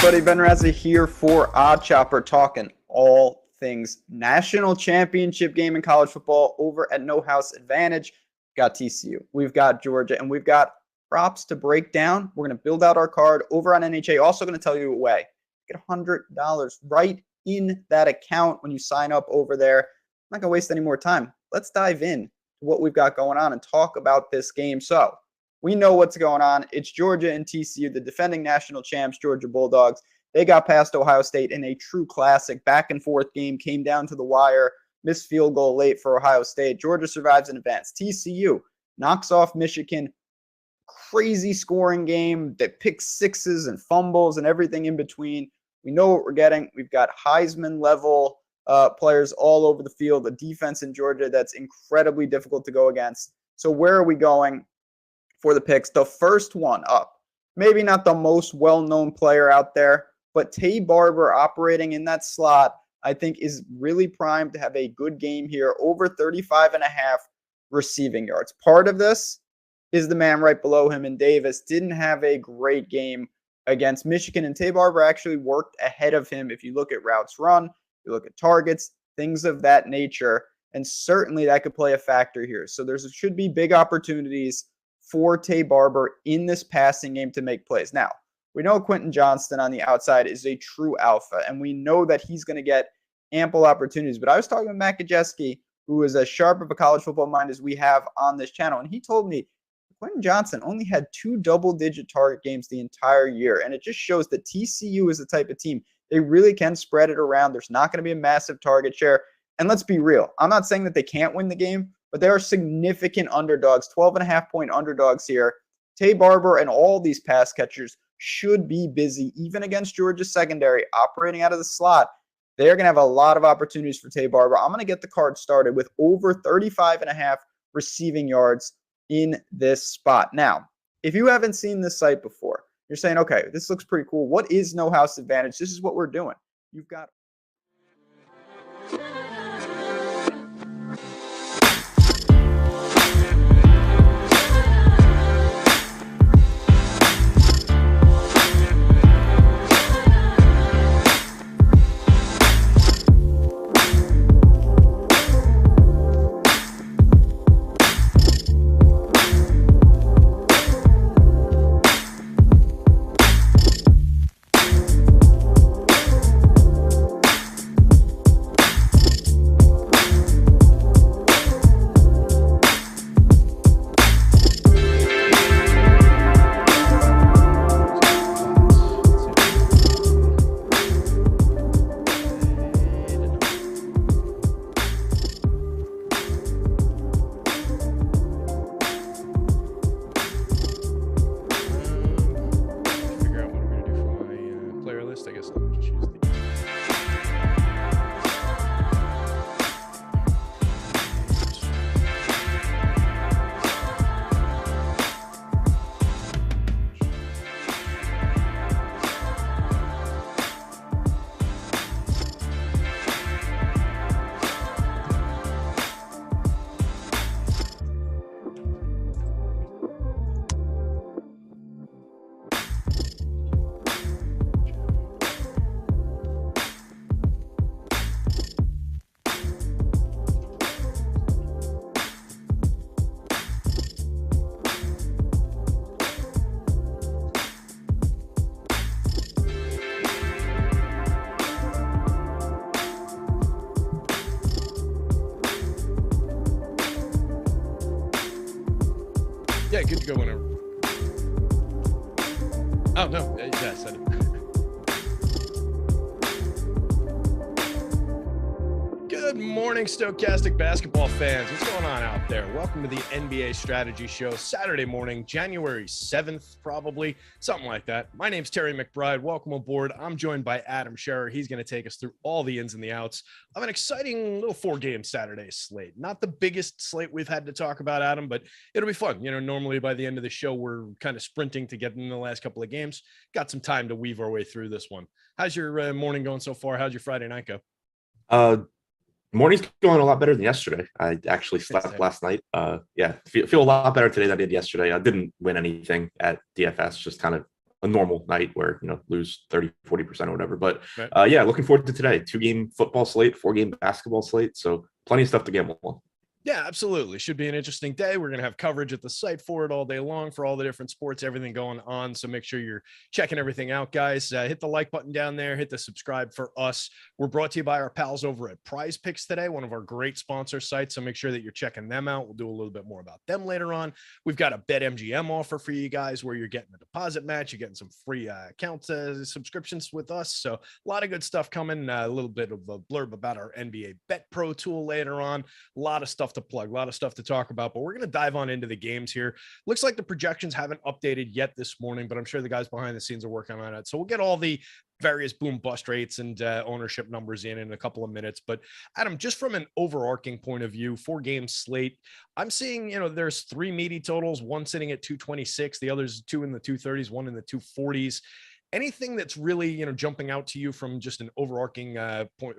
everybody. Ben Razza here for Odd Chopper, talking all things national championship game in college football over at No House Advantage. We've got TCU, we've got Georgia, and we've got props to break down. We're going to build out our card over on NHA. Also going to tell you a way. Get $100 right in that account when you sign up over there. I'm not going to waste any more time. Let's dive in to what we've got going on and talk about this game. So we know what's going on. It's Georgia and TCU, the defending national champs, Georgia Bulldogs. They got past Ohio State in a true classic back-and-forth game, came down to the wire, missed field goal late for Ohio State. Georgia survives and advances. TCU knocks off Michigan. Crazy scoring game that picks sixes and fumbles and everything in between. We know what we're getting. We've got Heisman-level players all over the field, a defense in Georgia that's incredibly difficult to go against. So where are we going for the picks? The first one up, maybe not the most well-known player out there, but Tay Barber operating in that slot, I think is really primed to have a good game here, over 35.5 receiving yards. Part of this is the man right below him in Davis. Didn't have a great game against Michigan, and Tay Barber actually worked ahead of him if you look at routes run, you look at targets, things of that nature, and certainly that could play a factor here. So there should be big opportunities for Tay Barber in this passing game to make plays. Now, we know Quentin Johnston on the outside is a true alpha, and we know that he's going to get ample opportunities. But I was talking with Matt Gajewski, who is as sharp of a college football mind as we have on this channel, and he told me Quentin Johnston only had 2 double-digit target games the entire year, and it just shows that TCU is the type of team. They really can spread it around. There's not going to be a massive target share. And let's be real. I'm not saying that they can't win the game, but there are significant underdogs, 12.5-point underdogs here. Tay Barber and all these pass catchers should be busy, even against Georgia's secondary, operating out of the slot. They're going to have a lot of opportunities for Tay Barber. I'm going to get the card started with over 35.5 receiving yards in this spot. Now, if you haven't seen this site before, you're saying, okay, this looks pretty cool. What is No House Advantage? This is what we're doing. You've got Yeah, good to go whenever. Oh, no. Yeah, I said it. Good morning, Stokastic basketball fans. What's going on out there? Welcome to the NBA Strategy Show, Saturday morning, January 7th, probably, something like that. My name's Terry McBride. Welcome aboard. I'm joined by Adam Scherer. He's going to take us through all the ins and the outs of an exciting little 4-game Saturday slate. Not the biggest slate we've had to talk about, Adam, but it'll be fun. You know, normally by the end of the show, we're kind of sprinting to get in the last couple of games. Got some time to weave our way through this one. How's your morning going so far? How's your Friday night go? Morning's going a lot better than yesterday. I actually slept last night. Feel a lot better today than I did yesterday. I didn't win anything at DFS, just kind of a normal night where, lose 30-40% or whatever. But Right. yeah, looking forward to today. 2-game football slate, 4-game basketball slate. So plenty of stuff to gamble on. Yeah, absolutely. Should be an interesting day. We're going to have coverage at the site for it all day long for all the different sports, everything going on. So make sure you're checking everything out, guys. Hit the like button down there. Hit the subscribe for us. We're brought to you by our pals over at Prize Picks today, one of our great sponsor sites. So make sure that you're checking them out. We'll do a little bit more about them later on. We've got a BetMGM offer for you guys where you're getting a deposit match. You're getting some free account subscriptions with us. So a lot of good stuff coming. A little bit of a blurb about our NBA Bet Pro tool later on. A lot of stuff to plug, a lot of stuff to talk about, but we're going to dive on into the games here. Looks like the projections haven't updated yet this morning, but I'm sure the guys behind the scenes are working on it. So we'll get all the various boom bust rates and ownership numbers in a couple of minutes. But Adam, just from an overarching point of view, 4-game slate, I'm seeing, there's 3 meaty totals, one sitting at 226, the others 2 in the 230s, 1 in the 240s. Anything that's really, jumping out to you from just an overarching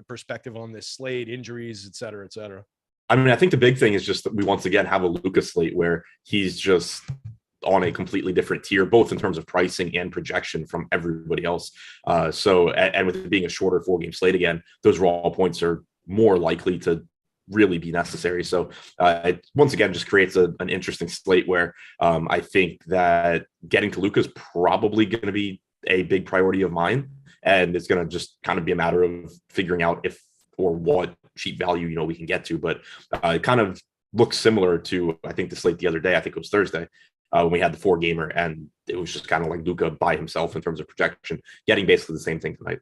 perspective on this slate, injuries, et cetera, et cetera? I mean, I think the big thing is just that we once again have a Luka slate where he's just on a completely different tier, both in terms of pricing and projection from everybody else. And with it being a shorter 4-game slate again, those raw points are more likely to really be necessary. So it once again just creates an interesting slate where I think that getting to Luka is probably going to be a big priority of mine. And it's going to just kind of be a matter of figuring out if or what cheap value, we can get to. But it kind of looks similar to, I think, the slate the other day. I think it was Thursday when we had the 4-gamer, and it was just kind of like Luka by himself in terms of projection, getting basically the same thing tonight.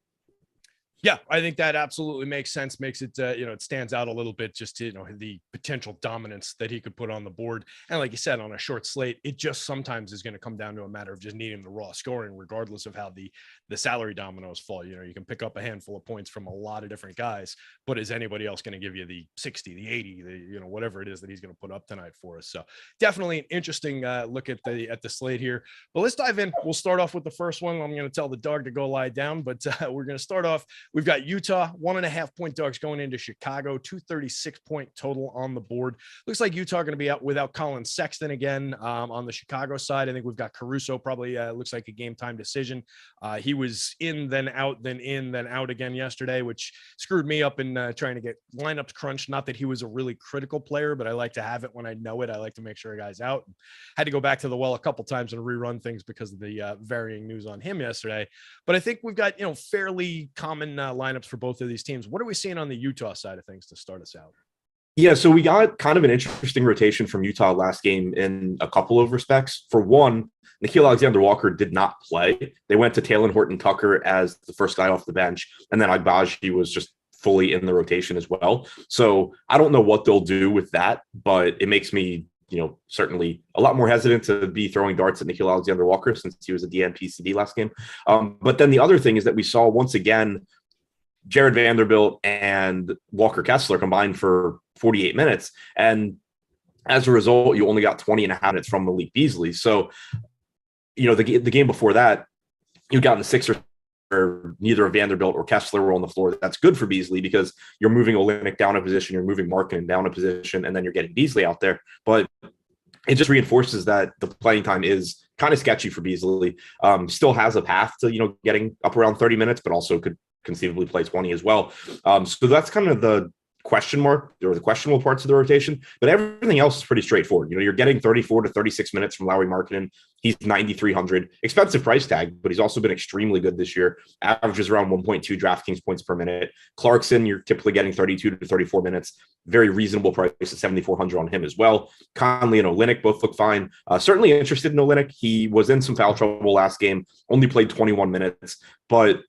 Yeah, I think that absolutely makes sense. Makes it, it stands out a little bit just to, the potential dominance that he could put on the board. And like you said, on a short slate, it just sometimes is going to come down to a matter of just needing the raw scoring, regardless of how the salary dominoes fall. You can pick up a handful of points from a lot of different guys, but is anybody else going to give you the 60, the 80, the, whatever it is that he's going to put up tonight for us? So definitely an interesting look at the slate here. But let's dive in. We'll start off with the first one. I'm going to tell the dog to go lie down, but we're going to start off. We've got Utah, 1.5-point dogs going into Chicago, 236-point total on the board. Looks like Utah going to be out without Colin Sexton again on the Chicago side. I think we've got Caruso, probably looks like a game time decision. He was in, then out, then in, then out again yesterday, which screwed me up in trying to get lineups crunched. Not that he was a really critical player, but I like to have it when I know it. I like to make sure a guy's out. Had to go back to the well a couple times and rerun things because of the varying news on him yesterday. But I think we've got, fairly common lineups for both of these teams. What are we seeing on the Utah side of things to start us out? Yeah, so we got kind of an interesting rotation from Utah last game in a couple of respects. For one, Nickeil Alexander-Walker did not play. They went to Talen Horton-Tucker as the first guy off the bench, and then Agbaji was just fully in the rotation as well. So I don't know what they'll do with that, but it makes me, certainly a lot more hesitant to be throwing darts at Nickeil Alexander-Walker since he was a DNP-CD last game. But then the other thing is that we saw once again Jared Vanderbilt and Walker Kessler combined for 48 minutes. And as a result, you only got 20.5 minutes from Malik Beasley. So, the game before that, you got in the Sixers where neither Vanderbilt or Kessler were on the floor. That's good for Beasley because you're moving Olynyk down a position, you're moving Markkanen down a position, and then you're getting Beasley out there. But it just reinforces that the playing time is kind of sketchy for Beasley. Still has a path to, getting up around 30 minutes, but also could conceivably play 20 as well. So that's kind of the question mark or the questionable parts of the rotation, but everything else is pretty straightforward. You're getting 34 to 36 minutes from Lauri Markkanen. He's 9,300, expensive price tag, but he's also been extremely good this year. Averages around 1.2 DraftKings points per minute. Clarkson, you're typically getting 32 to 34 minutes. Very reasonable price at 7,400 on him as well. Conley and Olynyk both look fine. Certainly interested in Olynyk. He was in some foul trouble last game, only played 21 minutes, but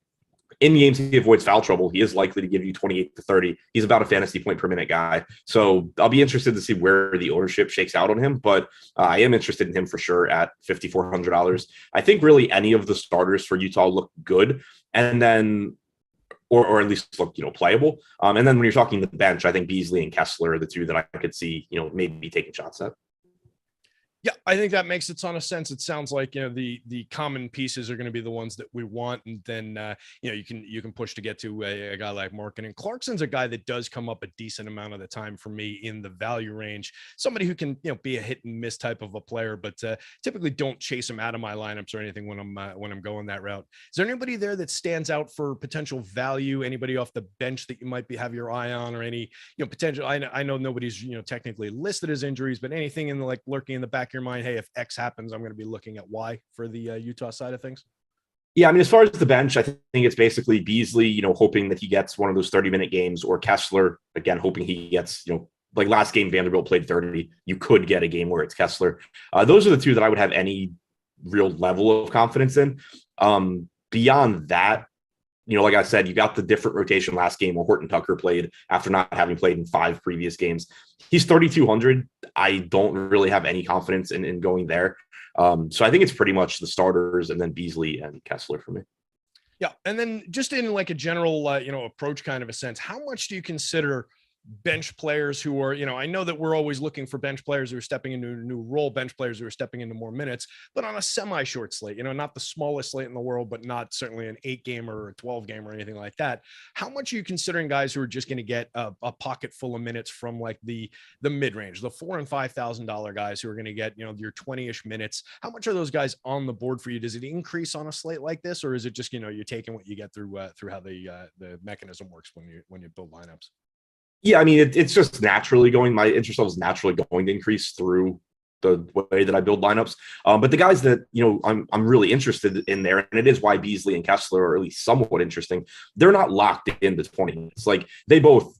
in games he avoids foul trouble, he is likely to give you 28 to 30. He's about a fantasy point per minute guy. So I'll be interested to see where the ownership shakes out on him, but I am interested in him for sure at $5,400. I think really any of the starters for Utah look good. And then, or at least look, playable. And then when you're talking the bench, I think Beasley and Kessler are the two that I could see, maybe taking shots at. Yeah, I think that makes a ton of sense. It sounds like, the common pieces are going to be the ones that we want, and then you can push to get to a guy like Markin. And Clarkson's a guy that does come up a decent amount of the time for me in the value range. Somebody who can be a hit and miss type of a player, but typically don't chase him out of my lineups or anything when I'm going that route. Is there anybody there that stands out for potential value? Anybody off the bench that you might have your eye on, or any potential? I know nobody's technically listed as injuries, but anything in the lurking in the back of your mind, hey, if X happens, I'm going to be looking at Y for the Utah side of things? Yeah, I mean, as far as the bench, I think it's basically Beasley, hoping that he gets one of those 30-minute games, or Kessler, again, hoping he gets, like last game, Vanderbilt played 30. You could get a game where it's Kessler. Those are the two that I would have any real level of confidence in. Beyond that, like I said, you got the different rotation last game where Horton Tucker played after not having played in 5 previous games. He's 3,200. I don't really have any confidence in going there. So I think it's pretty much the starters and then Beasley and Kessler for me. Yeah. And then just in like a general, approach kind of a sense, how much do you consider bench players who are, I know that we're always looking for bench players who are stepping into a new role, bench players who are stepping into more minutes, but on a semi-short slate, not the smallest slate in the world, but not certainly an 8-gamer or a 12-gamer or anything like that. How much are you considering guys who are just going to get a pocket full of minutes from like the mid-range, the $4,000 and $5,000 guys who are going to get, your 20-ish minutes? How much are those guys on the board for you? Does it increase on a slate like this, or is it just, you're taking what you get through how the mechanism works when you build lineups? Yeah, I mean, it's just naturally going. My interest level is naturally going to increase through the way that I build lineups. But the guys that I'm really interested in there, and it is why Beasley and Kessler are at least somewhat interesting. They're not locked into 20 minutes. Like they both,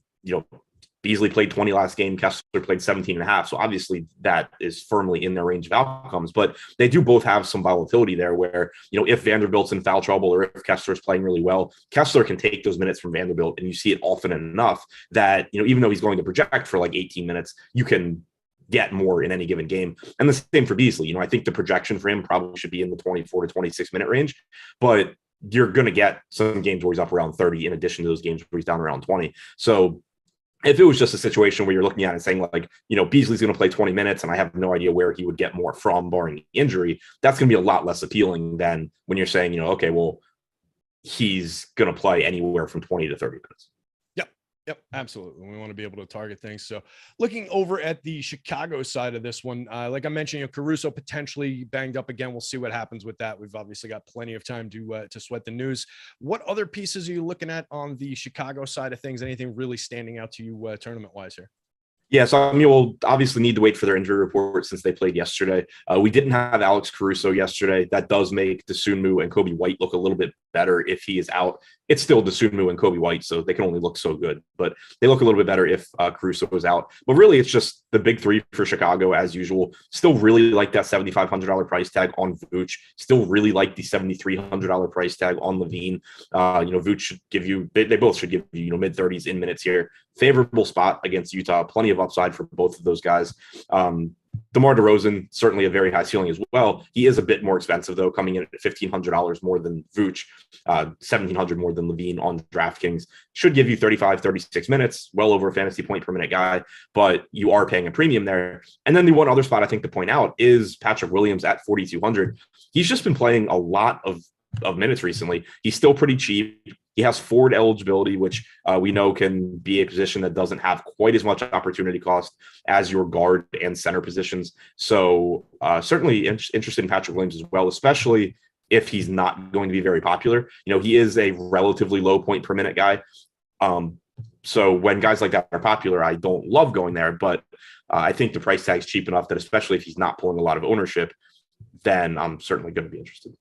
Beasley played 20 last game, Kessler played 17 and a half. So obviously that is firmly in their range of outcomes, but they do both have some volatility there where, if Vanderbilt's in foul trouble or if Kessler's playing really well, Kessler can take those minutes from Vanderbilt, and you see it often enough that, even though he's going to project for like 18 minutes, you can get more in any given game. And the same for Beasley. I think the projection for him probably should be in the 24 to 26 minute range, but you're going to get some games where he's up around 30 in addition to those games where he's down around 20. So if it was just a situation where you're looking at it and saying like, Beasley's going to play 20 minutes and I have no idea where he would get more from barring injury, that's going to be a lot less appealing than when you're saying, okay, well, he's going to play anywhere from 20 to 30 minutes. Yep, absolutely. We want to be able to target things. So looking over at the Chicago side of this one, like I mentioned, Caruso potentially banged up again. We'll see what happens with that. We've obviously got plenty of time to sweat the news. What other pieces are you looking at on the Chicago side of things? Anything really standing out to you tournament-wise here? Yeah, so I mean, we'll obviously need to wait for their injury report since they played yesterday. We didn't have Alex Caruso yesterday. That does make Dosunmu and Kobe White look a little bit better if he is out. It's still Dosunmu and Kobe White, so they can only look so good. But they look a little bit better if Caruso is out. But really, it's just the big three for Chicago as usual. Still really like that $7,500 price tag on Vooch. Still really like the $7,300 price tag on Levine. Vooch should give you – they both should give you, mid-30s in minutes here. Favorable spot against Utah. Plenty of upside for both of those guys. DeMar DeRozan, certainly a very high ceiling as well. He is a bit more expensive, though, coming in at $1,500 more than Vooch, $1,700 more than Levine on DraftKings. Should give you 35, 36 minutes, well over a fantasy point per minute guy, but you are paying a premium there. And then the one other spot I think to point out is Patrick Williams at 4,200. He's just been playing a lot of minutes recently. He's still pretty cheap. He has forward eligibility, which we know can be a position that doesn't have quite as much opportunity cost as your guard and center positions. So certainly interested in Patrick Williams as well, especially if he's not going to be very popular. He is a relatively low point per minute guy. So when guys like that are popular, I don't love going there, but I think the price tag's cheap enough that especially if he's not pulling a lot of ownership, then I'm certainly going to be interested.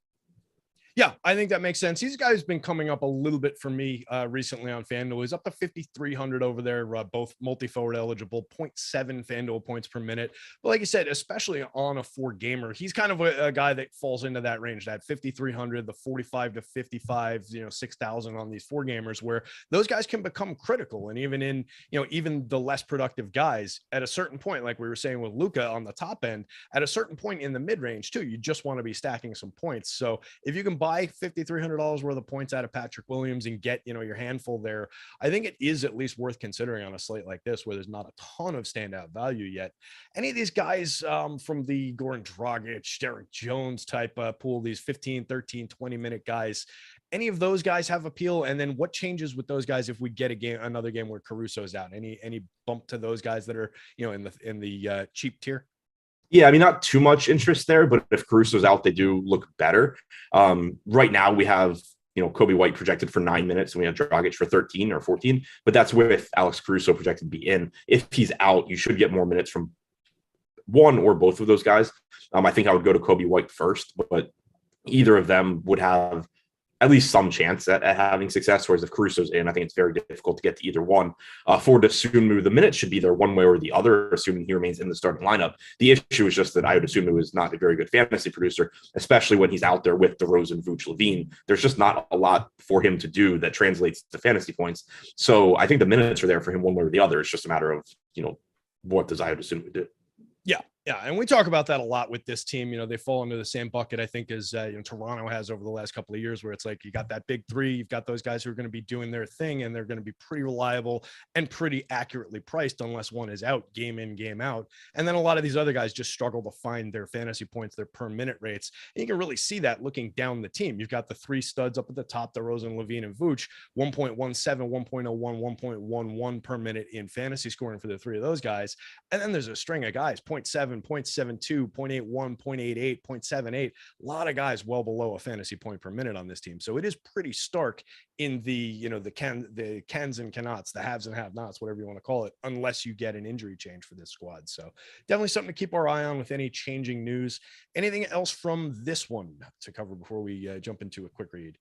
Yeah, I think that makes sense. These guys been coming up a little bit for me recently on FanDuel. He's up to 5,300 over there, both multi-forward eligible, 0.7 FanDuel points per minute. But like you said, especially on a 4-gamer, he's kind of a guy that falls into that range, that 5,300, the 45 to 55, 6,000 on these 4-gamers, where those guys can become critical. And even in, even the less productive guys at a certain point, like we were saying with Luka on the top end, at a certain point in the mid-range too, you just want to be stacking some points. So if you can buy $5,300 worth of points out of Patrick Williams and get, your handful there, I think it is at least worth considering on a slate like this, where there's not a ton of standout value yet. Any of these guys from the Goran Dragic, Derek Jones type pool, these 15, 13, 20-minute guys, any of those guys have appeal? And then what changes with those guys if we get another game where Caruso's out? Any bump to those guys that are, in the cheap tier? Yeah, I mean, not too much interest there, but if Caruso's out, they do look better. Right now we have, Kobe White projected for 9 minutes and we have Dragic for 13 or 14, but that's with Alex Caruso projected to be in. If he's out, you should get more minutes from one or both of those guys. I think I would go to Kobe White first, but either of them would have at least some chance at having success. Whereas if Caruso's in, I think it's very difficult to get to either one. For Dosunmu, the minutes should be there one way or the other, assuming he remains in the starting lineup. The issue is just that Ayo Dosunmu is not a very good fantasy producer, especially when he's out there with DeRozan, Vooch, Levine. There's just not a lot for him to do that translates to fantasy points. So I think the minutes are there for him one way or the other. It's just a matter of, what does Ayo Dosunmu do? Yeah, and we talk about that a lot with this team. They fall into the same bucket, I think, as Toronto has over the last couple of years, where it's like you got that big three, you've got those guys who are going to be doing their thing, and they're going to be pretty reliable and pretty accurately priced unless one is out game in, game out. And then a lot of these other guys just struggle to find their fantasy points, their per minute rates. And you can really see that looking down the team. You've got the three studs up at the top, DeRozan, Levine, and Vooch, 1.17, 1.01, 1.11 per minute in fantasy scoring for the three of those guys. And then there's a string of guys, 0.7, 0.72, 0.81, 0.88, 0.78. A lot of guys well below a fantasy point per minute on this team. So it is pretty stark in the, the cans and cannots, the haves and have-nots, whatever you want to call it, unless you get an injury change for this squad. So definitely something to keep our eye on with any changing news. Anything else from this one to cover before we jump into a quick read?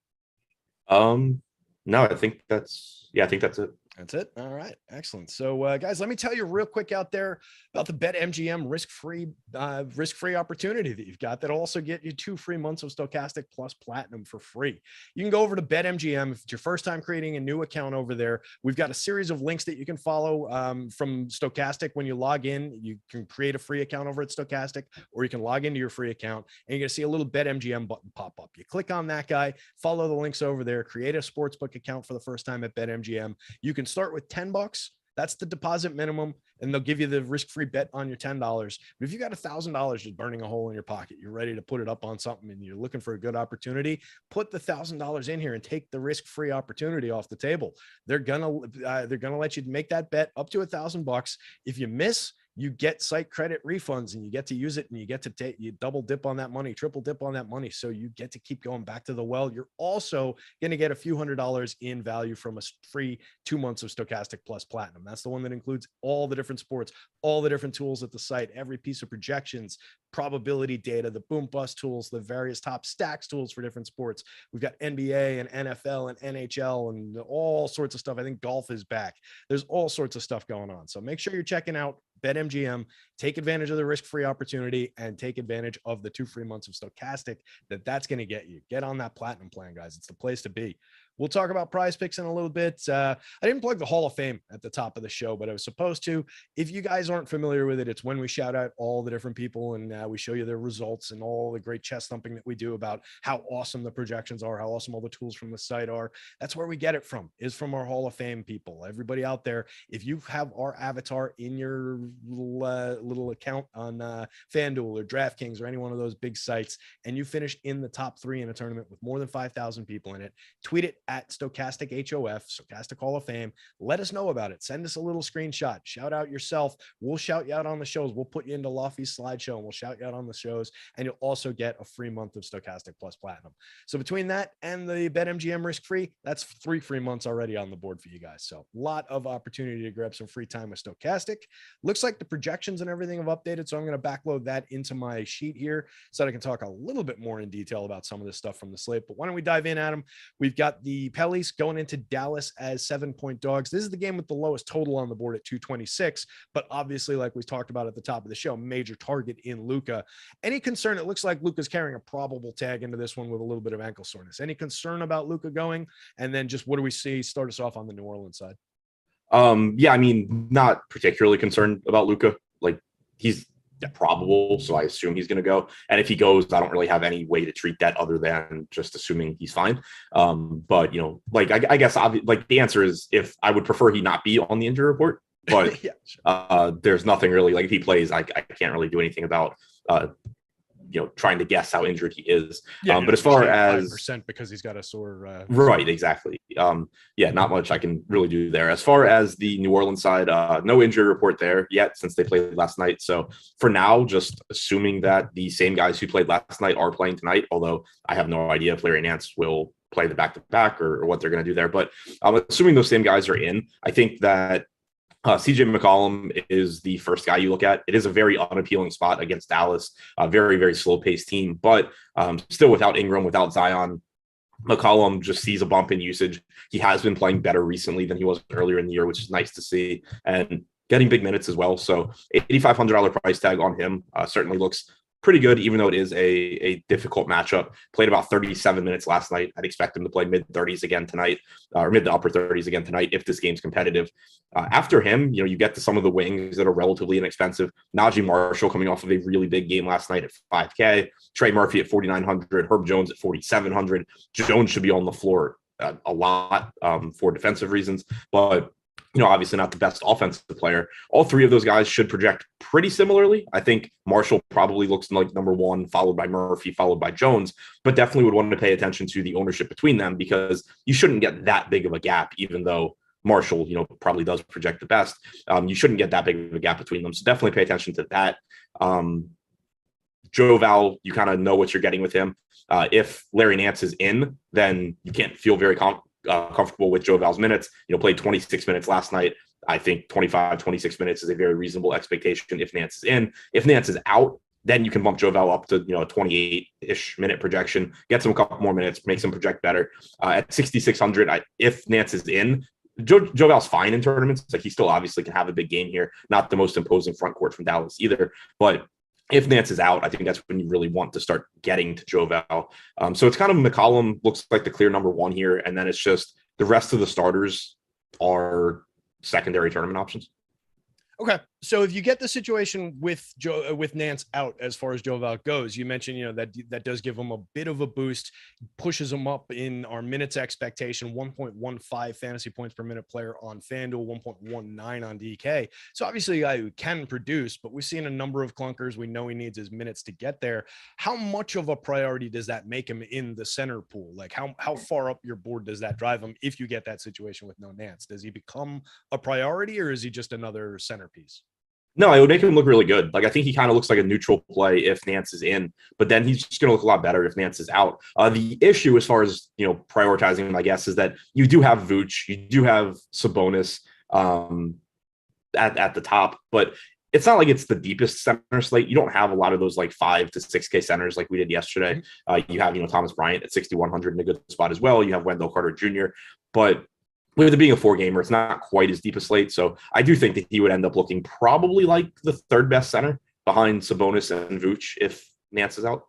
No, I think that's it. That's it. All right. Excellent. So, guys, let me tell you real quick out there about the BetMGM risk-free opportunity that you've got that'll also get you 2 free months of Stokastic plus Platinum for free. You can go over to BetMGM. If it's your first time creating a new account over there, we've got a series of links that you can follow from Stokastic. When you log in, you can create a free account over at Stokastic, or you can log into your free account, and you're going to see a little BetMGM button pop up. You click on that guy, follow the links over there, create a sportsbook account for the first time at BetMGM. You can start with $10. That's the deposit minimum, and they'll give you the risk-free bet on your $10. But if you got $1,000 just burning a hole in your pocket, you're ready to put it up on something, and you're looking for a good opportunity, put the $1,000 in here and take the risk-free opportunity off the table. They're gonna let you make that bet up to $1,000. If you miss, you get site credit refunds, and you get to use it, and you get to you double dip on that money, triple dip on that money. So you get to keep going back to the well. You're also going to get a few $100s in value from a free 2 months of Stokastic plus Platinum. That's the one that includes all the different sports, all the different tools at the site, every piece of projections, probability data, the boom bust tools, the various top stacks tools for different sports. We've got NBA and NFL and NHL and all sorts of stuff. I think golf is back. There's all sorts of stuff going on. So make sure you're checking out BetMGM, take advantage of the risk-free opportunity, and take advantage of the 2 free months of Stokastic that's going to get you. Get on that Platinum plan, guys. It's the place to be. We'll talk about prize picks in a little bit. I didn't plug the Hall of Fame at the top of the show, but I was supposed to. If you guys aren't familiar with it, it's when we shout out all the different people and we show you their results and all the great chest thumping that we do about how awesome the projections are, how awesome all the tools from the site are. That's where we get it from, is from our Hall of Fame people. Everybody out there, if you have our avatar in your little account on FanDuel or DraftKings or any one of those big sites, and you finish in the top 3 in a tournament with more than 5,000 people in it, tweet it at Stokastic HOF, Stokastic Hall of Fame. Let us know about it. Send us a little screenshot. Shout out yourself. We'll shout you out on the shows. We'll put you into Lofty's slideshow and we'll shout you out on the shows. And you'll also get a free month of Stokastic plus Platinum. So between that and the BetMGM risk-free, that's 3 free months already on the board for you guys. So a lot of opportunity to grab some free time with Stokastic. Looks like the projections and everything have updated. So I'm going to backload that into my sheet here so that I can talk a little bit more in detail about some of this stuff from the slate. But why don't we dive in, Adam? We've got the Pellies going into Dallas as 7-point dogs. This is the game with the lowest total on the board at 226, but obviously, like we talked about at the top of the show, major target in Luka. Any concern? It looks like Luka's carrying a probable tag into this one with a little bit of ankle soreness. Any concern about Luka going? And then just what do we see? Start us off on the New Orleans side. Yeah, I mean, not particularly concerned about Luka. Like, he's probable, so I assume he's going to go. And if he goes, I don't really have any way to treat that other than just assuming he's fine. But like I guess like the answer is if I would prefer he not be on the injury report, but Yeah, sure. there's nothing really like if he plays, I can't really do anything about trying to guess how injured he is. But as far as 5% because he's got a sore right, exactly. Not much I can really do there. As far as the New Orleans side, no injury report there yet since they played last night. So for now, just assuming that the same guys who played last night are playing tonight, although I have no idea if Larry Nance will play the back-to-back or what they're going to do there. But assuming those same guys are in, I think that CJ McCollum is the first guy you look at. It is a very unappealing spot against Dallas, a very, very slow-paced team, but still without Ingram, without Zion, McCollum just sees a bump in usage. He has been playing better recently than he was earlier in the year, which is nice to see, and getting big minutes as well. So $8,500 price tag on him certainly looks pretty good, even though it is a difficult matchup. Played about 37 minutes last night. I'd expect him to play mid-30s again tonight, or mid to upper 30s again tonight if this game's competitive. After him, you get to some of the wings that are relatively inexpensive. Najee Marshall coming off of a really big game last night at 5K. Trey Murphy at 4,900. Herb Jones at 4,700. Jones should be on the floor a lot for defensive reasons, but obviously not the best offensive player. All three of those guys should project pretty similarly. I think Marshall probably looks like number one, followed by Murphy, followed by Jones, but definitely would want to pay attention to the ownership between them because you shouldn't get that big of a gap, even though Marshall, probably does project the best. You shouldn't get that big of a gap between them. So definitely pay attention to that. Joe Val, you kind of know what you're getting with him. If Larry Nance is in, then you can't feel very comfortable with Joe Val's minutes. Played 26 minutes last night. I think 25, 26 minutes is a very reasonable expectation if Nance is in. If Nance is out, then you can bump Joe Val up to a 28-ish minute projection, gets him a couple more minutes, makes him project better. At 6,600, if Nance is in, Joe Val's fine in tournaments. Like he still obviously can have a big game here. Not the most imposing front court from Dallas either, but if Nance is out, I think that's when you really want to start getting to Joe Val. So it's kind of McCollum looks like the clear number one here. And then it's just the rest of the starters are secondary tournament options. Okay. So if you get the situation with Nance out as far as Joe Val goes, you mentioned, that does give him a bit of a boost, pushes him up in our minutes expectation, 1.15 fantasy points per minute player on FanDuel, 1.19 on DK. So obviously a guy who can produce, but we've seen a number of clunkers. We know he needs his minutes to get there. How much of a priority does that make him in the center pool? Like how far up your board does that drive him if you get that situation with no Nance? Does he become a priority or is he just another centerpiece? No, it would make him look really good. Like I think he kind of looks like a neutral play if Nance is in, but then he's just going to look a lot better if Nance is out. The issue, as far as prioritizing him, I guess, is that you do have Vooch, you do have Sabonis at the top, but it's not like it's the deepest center slate. You don't have a lot of those like 5 to 6K centers like we did yesterday. You have Thomas Bryant at 6,100 in a good spot as well. You have Wendell Carter Jr., but with it being a 4-gamer, it's not quite as deep a slate. So I do think that he would end up looking probably like the third best center behind Sabonis and Vooch if Nance is out.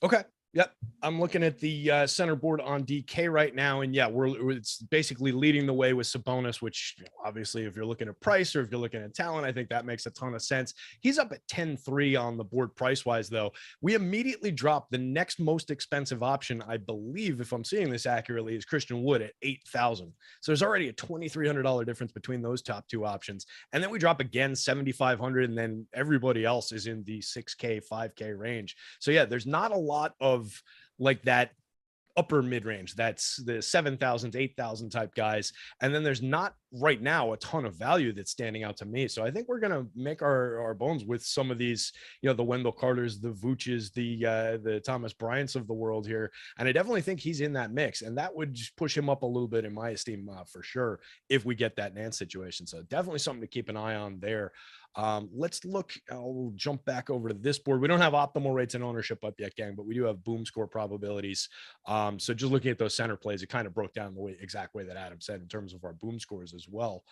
Okay. Yep. I'm looking at the center board on DK right now. And it's basically leading the way with Sabonis, which obviously if you're looking at price or if you're looking at talent, I think that makes a ton of sense. He's up at 10-3 on the board price wise, though. We immediately dropped the next most expensive option, I believe, if I'm seeing this accurately, is Christian Wood at 8,000. So there's already a $2,300 difference between those top two options. And then we drop again 7,500, and then everybody else is in the 6K, 5K range. So there's not a lot of like that upper mid-range. That's the 7,000 to 8,000 type guys. And then there's not right now a ton of value that's standing out to me. So I think we're going to make our bones with some of these, the Wendell Carters, the Vooches, the Thomas Bryants of the world here. And I definitely think he's in that mix, and that would just push him up a little bit in my esteem for sure if we get that Nance situation. So definitely something to keep an eye on there. Let's look. I'll jump back over to this board. We don't have optimal rates and ownership up yet, gang, but we do have boom score probabilities. So just looking at those center plays, it kind of broke down the exact way that Adam said in terms of our boom scores as well.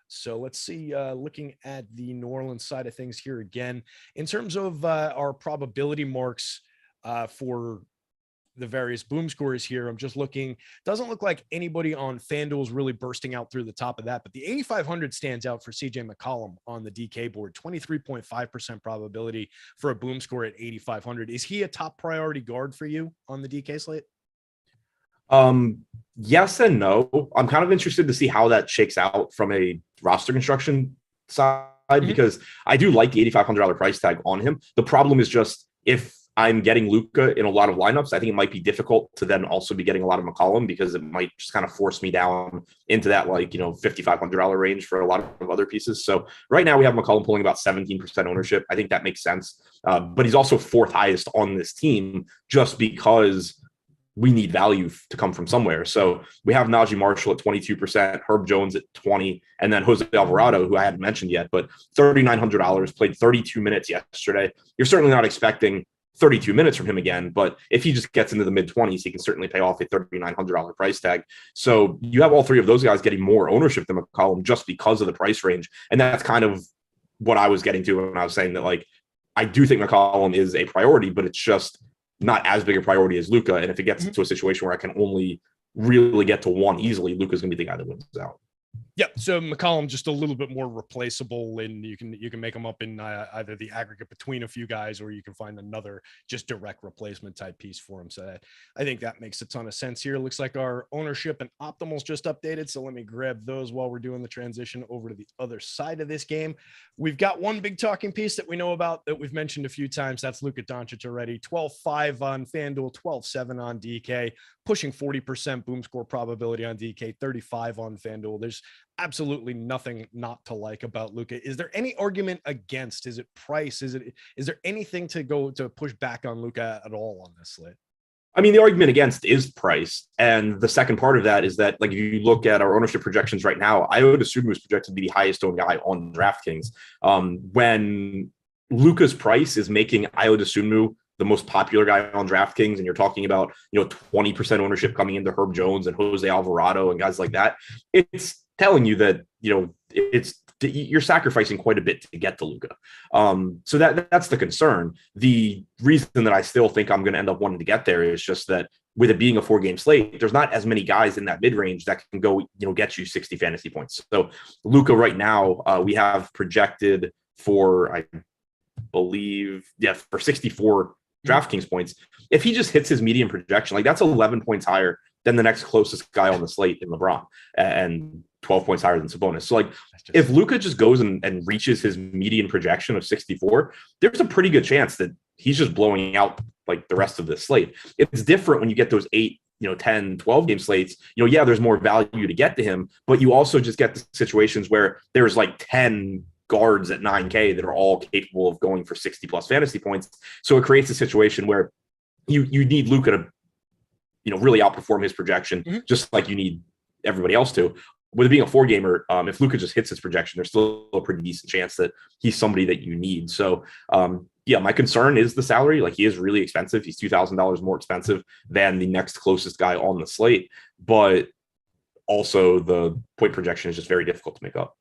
So let's see, looking at the New Orleans side of things here again, in terms of our probability marks for the various boom scores here. I'm just looking, doesn't look like anybody on FanDuel is really bursting out through the top of that, but the 8,500 stands out for CJ McCollum on the DK board, 23.5% probability for a boom score at 8,500. Is he a top priority guard for you on the DK slate? Yes and no. I'm kind of interested to see how that shakes out from a roster construction side, because I do like the $8,500 price tag on him. The problem is just if I'm getting Luka in a lot of lineups, I think it might be difficult to then also be getting a lot of McCollum, because it might just kind of force me down into that, like, $5,500 range for a lot of other pieces. So right now we have McCollum pulling about 17% ownership. I think that makes sense. But he's also fourth highest on this team just because we need value to come from somewhere. So we have Najee Marshall at 22%, Herb Jones at 20%, and then Jose Alvarado, who I hadn't mentioned yet, but $3,900, played 32 minutes yesterday. You're certainly not expecting 32 minutes from him again, but if he just gets into the mid-20s, he can certainly pay off a $3,900 price tag. So you have all three of those guys getting more ownership than McCollum just because of the price range. And that's kind of what I was getting to when I was saying that, like, I do think McCollum is a priority, but it's just not as big a priority as Luka. And if it gets into a situation where I can only really get to one easily, Luka's going to be the guy that wins out. Yeah, so McCollum just a little bit more replaceable, and you can make him up in either the aggregate between a few guys, or you can find another just direct replacement type piece for him. So I think that makes a ton of sense here. Looks like our ownership and optimals just updated, so let me grab those while we're doing the transition over to the other side of this game. We've got one big talking piece that we know about that we've mentioned a few times. That's Luka Doncic already. 12.5 on FanDuel, 12.7 on DK, pushing 40% boom score probability on DK, 35 on FanDuel. There's absolutely nothing not to like about Luka. Is there any argument against? Is it price? Is there anything to push back on Luka at all on this slate? I mean, the argument against is price. And the second part of that is that, like, if you look at our ownership projections right now, I would assume he was projected to be the highest owned guy on DraftKings. When Luka's price is making Ayo Dosunmu the most popular guy on DraftKings, and you're talking about, 20% ownership coming into Herb Jones and Jose Alvarado and guys like that, it's telling you that, you're sacrificing quite a bit to get to Luka. So that's the concern. The reason that I still think I'm going to end up wanting to get there is just that with it being a 4-game slate, there's not as many guys in that mid-range that can go, get you 60 fantasy points. So Luka right now, we have projected for, I believe, for 64 DraftKings points. If he just hits his median projection, like, that's 11 points higher than the next closest guy on the slate in LeBron, and 12 points higher than Sabonis. So, like, if Luka just goes and reaches his median projection of 64, there's a pretty good chance that he's just blowing out, like, the rest of this slate. It's different when you get those 8, 10, 12 game slates. There's more value to get to him, but you also just get the situations where there's like 10 guards at 9K that are all capable of going for 60 plus fantasy points. So it creates a situation where you need Luka to, really outperform his projection, just like you need everybody else to. With it being a 4-gamer, if Luka just hits his projection, there's still a pretty decent chance that he's somebody that you need. So, my concern is the salary. Like, he is really expensive. He's $2,000 more expensive than the next closest guy on the slate, but also the point projection is just very difficult to make up.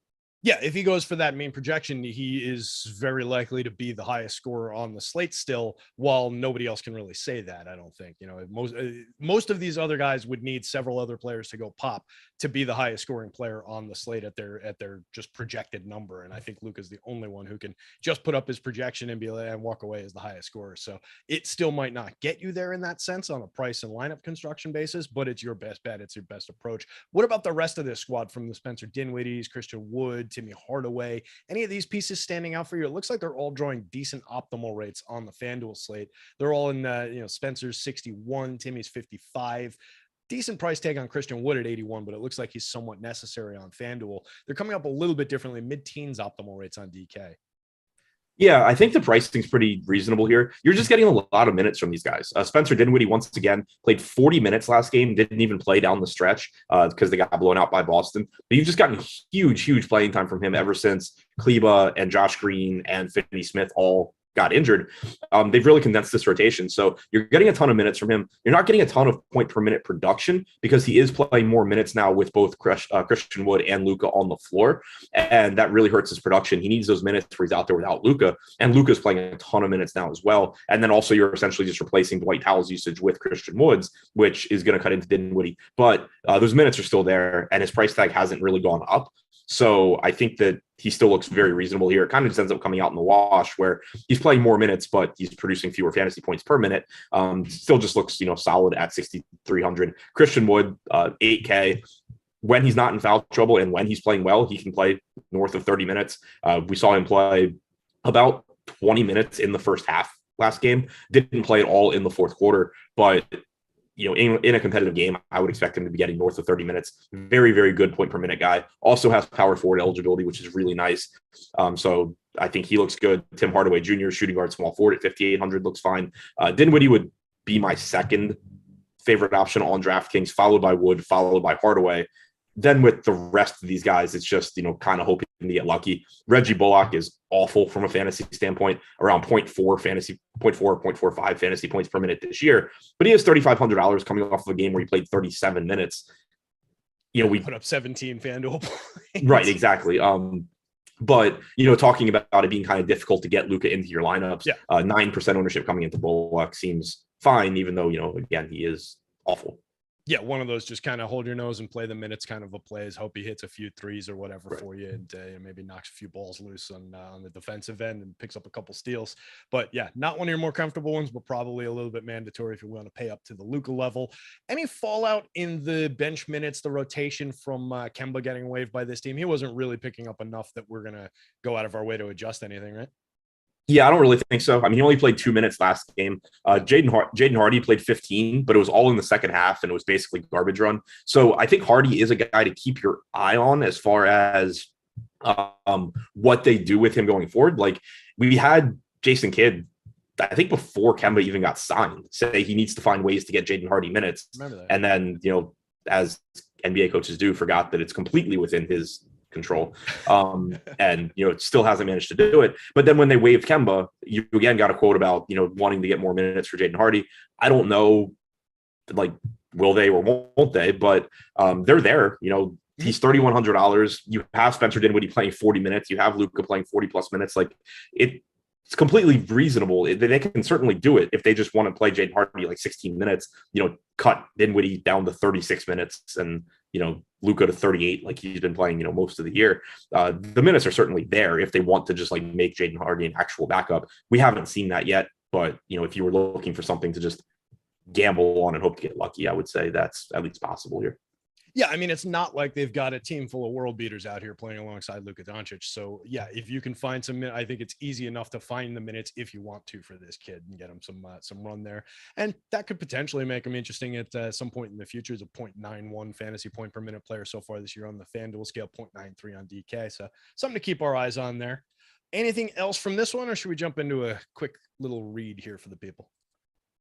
Yeah, if he goes for that main projection, he is very likely to be the highest scorer on the slate still, while nobody else can really say that, I don't think. Most of these other guys would need several other players to go pop to be the highest scoring player on the slate at their just projected number. And I think Luka's the only one who can just put up his projection and and walk away as the highest scorer. So it still might not get you there in that sense on a price and lineup construction basis, but it's your best bet. It's your best approach. What about the rest of this squad, from the Spencer Dinwiddie's, Christian Wood, Timmy Hardaway? Any of these pieces standing out for you? It looks like they're all drawing decent optimal rates on the FanDuel slate. They're all in, Spencer's 61, Timmy's 55. Decent price tag on Christian Wood at 81, but it looks like he's somewhat necessary on FanDuel. They're coming up a little bit differently, mid-teens optimal rates on DK. Yeah, I think the pricing's pretty reasonable here. You're just getting a lot of minutes from these guys. Spencer Dinwiddie, once again, played 40 minutes last game, didn't even play down the stretch because they got blown out by Boston. But you've just gotten huge playing time from him ever since Kleba and Josh Green and Finney Smith all got injured. They've really condensed this rotation. So you're getting a ton of minutes from him. You're not getting a ton of point per minute production because he is playing more minutes now with both Christian Wood and Luka on the floor. And that really hurts his production. He needs those minutes where he's out there without Luka. And Luka's playing a ton of minutes now as well. And then also you're essentially just replacing Dwight Howell's usage with Christian Wood's, which is going to cut into Dinwiddie. But those minutes are still there and his price tag hasn't really gone up. So I think that he still looks very reasonable here. It kind of just ends up coming out in the wash where he's playing more minutes, but he's producing fewer fantasy points per minute. Still just looks, solid at 6,300. Christian Wood, 8K. When he's not in foul trouble and when he's playing well, he can play north of 30 minutes. We saw him play about 20 minutes in the first half last game. Didn't play at all in the fourth quarter, but in a competitive game, I would expect him to be getting north of 30 minutes. Very, very good point per minute guy. Also has power forward eligibility, which is really nice. So I think he looks good. Tim Hardaway Jr., shooting guard, small forward at 5,800 looks fine. Dinwiddie would be my second favorite option on DraftKings, followed by Wood, followed by Hardaway. Then with the rest of these guys, it's just, kind of hoping to get lucky. Reggie Bullock is awful from a fantasy standpoint, around 0.45 fantasy points per minute this year. But he has $3,500 coming off of a game where he played 37 minutes. We put up 17 FanDuel points. Right, exactly. But, talking about it being kind of difficult to get Luka into your lineups, 9% ownership coming into Bullock seems fine, even though, again, he is awful. Yeah, one of those just kind of hold your nose and play the minutes kind of a plays. Hope he hits a few threes or whatever for you, and maybe knocks a few balls loose on the defensive end and picks up a couple steals. But yeah, not one of your more comfortable ones, but probably a little bit mandatory if you want to pay up to the Luka level. Any fallout in the bench minutes, the rotation from Kemba getting waived by this team? He wasn't really picking up enough that we're gonna go out of our way to adjust anything, right? Yeah, I don't really think so. I mean, he only played 2 minutes last game. Jaden Hardy played 15, but it was all in the second half, and it was basically garbage run. So I think Hardy is a guy to keep your eye on as far as what they do with him going forward. Like, we had Jason Kidd, I think before Kemba even got signed, say he needs to find ways to get Jaden Hardy minutes. And then, as NBA coaches do, forgot that it's completely within his control. And it still hasn't managed to do it. But then when they waived Kemba, you again got a quote about wanting to get more minutes for Jaden Hardy. I don't know, like, will they or won't they? But they're there. He's $3,100. You have Spencer Dinwiddie playing 40 minutes. You have Luka playing 40 plus minutes. Like, it's completely reasonable. They can certainly do it if they just want to play Jaden Hardy like 16 minutes. Cut Dinwiddie down to 36 minutes and Luka to 38, like he's been playing, most of the year. The minutes are certainly there if they want to just like make Jaden Hardy an actual backup. We haven't seen that yet, but if you were looking for something to just gamble on and hope to get lucky, I would say that's at least possible here. Yeah, I mean, it's not like they've got a team full of world beaters out here playing alongside Luka Doncic. So, yeah, if you can find some, I think it's easy enough to find the minutes if you want to for this kid and get him some run there. And that could potentially make him interesting at some point in the future. He's a 0.91 fantasy point per minute player so far this year on the FanDuel scale, 0.93 on DK. So something to keep our eyes on there. Anything else from this one, or should we jump into a quick little read here for the people?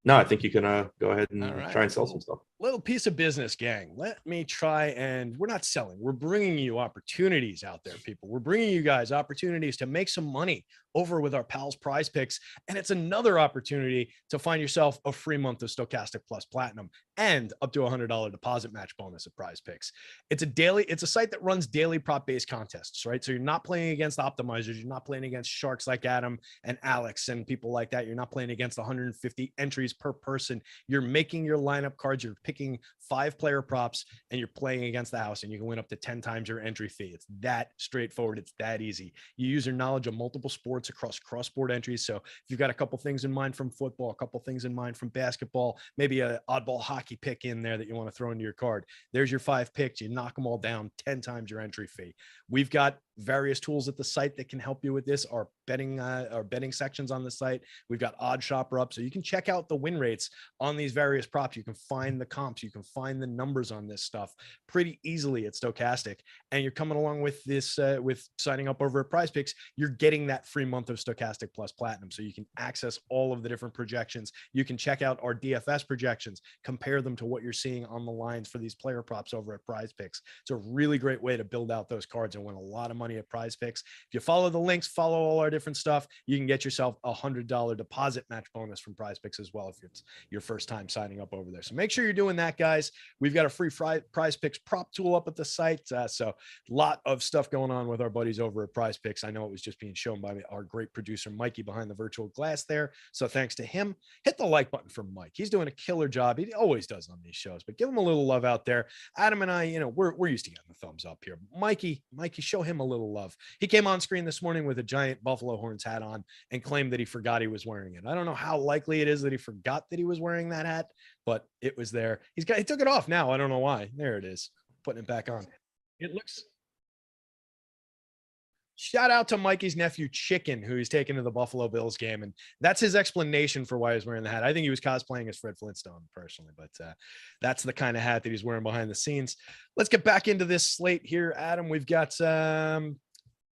No, I think you can go ahead and try and sell some stuff. Little piece of business, gang. Let me try, and we're not selling. We're bringing you opportunities out there, people. We're bringing you guys opportunities to make some money over with our pals Prize Picks. And it's another opportunity to find yourself a free month of Stokastic Plus Platinum and up to $100 deposit match bonus at Prize Picks. It's a site that runs daily prop-based contests, right? So you're not playing against optimizers. You're not playing against sharks like Adam and Alex and people like that. You're not playing against 150 entries per person. You're making your lineup cards. You're picking 5-player props and you're playing against the house, and you can win up to 10 times your entry fee. It's that straightforward. It's that easy. You use your knowledge of multiple sports across cross-sport entries. So if you've got a couple things in mind from football, a couple things in mind from basketball, maybe an oddball hockey pick in there that you want to throw into your card, there's your 5 picks. You knock them all down, 10 times your entry fee. We've got various tools at the site that can help you with this. Our betting sections on the site. We've got Odd Shopper up, so you can check out the win rates on these various props. You can find the comps. You can find the numbers on this stuff pretty easily at Stokastic. And you're coming along with this with signing up over at Prize Picks. You're getting that free month of Stokastic Plus Platinum, so you can access all of the different projections. You can check out our DFS projections, compare them to what you're seeing on the lines for these player props over at Prize Picks. It's a really great way to build out those cards and win a lot of money money at Prize Picks. If you follow the links, follow all our different stuff, you can get yourself a $100 deposit match bonus from Prize Picks as well if it's your first time signing up over there. So make sure you're doing that, guys. We've got a free Prize Picks prop tool up at the site. So a lot of stuff going on with our buddies over at Prize Picks. I know it was just being shown by our great producer, Mikey, behind the virtual glass there. So thanks to him. Hit the like button for Mike. He's doing a killer job. He always does on these shows, but give him a little love out there. Adam and I, we're used to getting the thumbs up here. Mikey, show him a little love. He came on screen this morning with a giant Buffalo Horns hat on and claimed that he forgot he was wearing it. I don't know how likely it is that he forgot that he was wearing that hat, but it was there. He took it off now. I don't know why. There it is. Putting it back on. It looks. Shout out to Mikey's nephew, Chicken, who he's taken to the Buffalo Bills game. And that's his explanation for why he's wearing the hat. I think he was cosplaying as Fred Flintstone personally, but that's the kind of hat that he's wearing behind the scenes. Let's get back into this slate here, Adam. We've got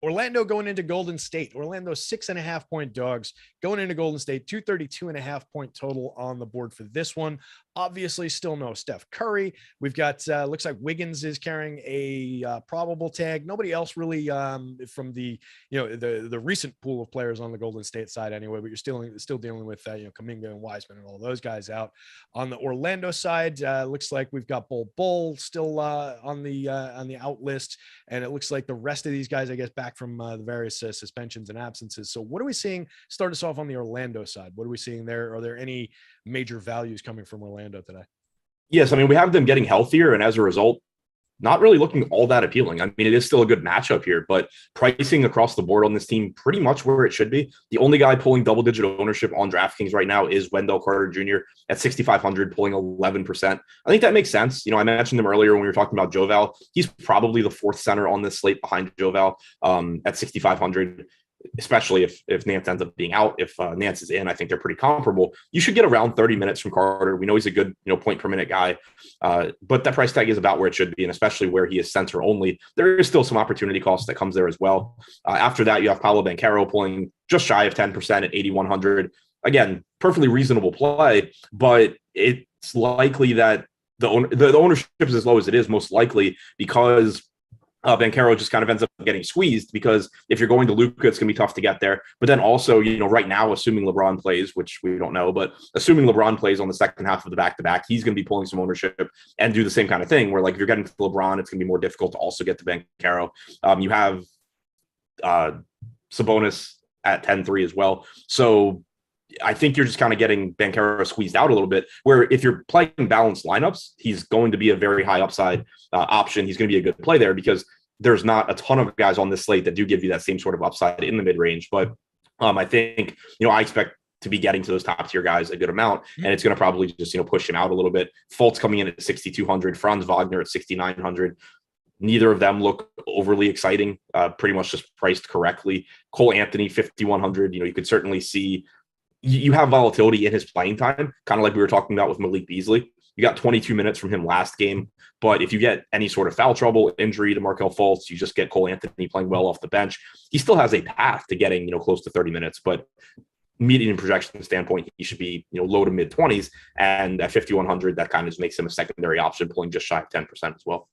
Orlando going into Golden State. Orlando 6.5 point dogs going into Golden State, 232.5 point total on the board for this one. Obviously still no Steph Curry. We've got, looks like Wiggins is carrying a probable tag. Nobody else really from the, the recent pool of players on the Golden State side anyway, but you're still dealing with, Kuminga and Wiseman and all those guys out. On the Orlando side, looks like we've got Bull still on the out list. And it looks like the rest of these guys, I guess, back from the various suspensions and absences. So what are we seeing? Start us off on the Orlando side. What are we seeing there? Are there any major values coming from Orlando today? Yes, I mean, we have them getting healthier, and as a result, not really looking all that appealing. I mean, it is still a good matchup here, but pricing across the board on this team pretty much where it should be. The only guy pulling double-digit ownership on DraftKings right now is Wendell Carter Jr. at 6,500, pulling 11%. I think that makes sense. I mentioned him earlier when we were talking about Joval. He's probably the fourth center on this slate behind Joval at 6,500. Especially if Nance ends up being out. If Nance is in, I think they're pretty comparable. You should get around 30 minutes from Carter. We know he's a good, point per minute guy, but that price tag is about where it should be, and especially where he is center only. There is still some opportunity cost that comes there as well. After that, you have Paolo Banchero pulling just shy of 10% at 8,100. Again, perfectly reasonable play, but it's likely that the ownership is as low as it is, most likely because Banchero just kind of ends up getting squeezed, because if you're going to Luka, it's going to be tough to get there. But then also, right now, assuming LeBron plays, which we don't know, but assuming LeBron plays on the second half of the back-to-back, he's going to be pulling some ownership and do the same kind of thing where, like, if you're getting to LeBron, it's going to be more difficult to also get to Banchero. You have Sabonis at 10-3 as well. So I think you're just kind of getting Banchero squeezed out a little bit, where if you're playing balanced lineups, he's going to be a very high upside option. He's going to be a good play there because there's not a ton of guys on this slate that do give you that same sort of upside in the mid-range. But I think, I expect to be getting to those top tier guys a good amount, and it's going to probably just, push him out a little bit. Fultz coming in at 6,200, Franz Wagner at 6,900. Neither of them look overly exciting, pretty much just priced correctly. Cole Anthony, 5,100. You could certainly see you have volatility in his playing time, kind of like we were talking about with Malik Beasley. You got 22 minutes from him last game, but if you get any sort of foul trouble, injury to Markelle Fultz, you just get Cole Anthony playing well off the bench. He still has a path to getting, close to 30 minutes, but median projection standpoint, he should be, low to mid 20s. And at 5,100, that kind of makes him a secondary option, pulling just shy of 10% as well.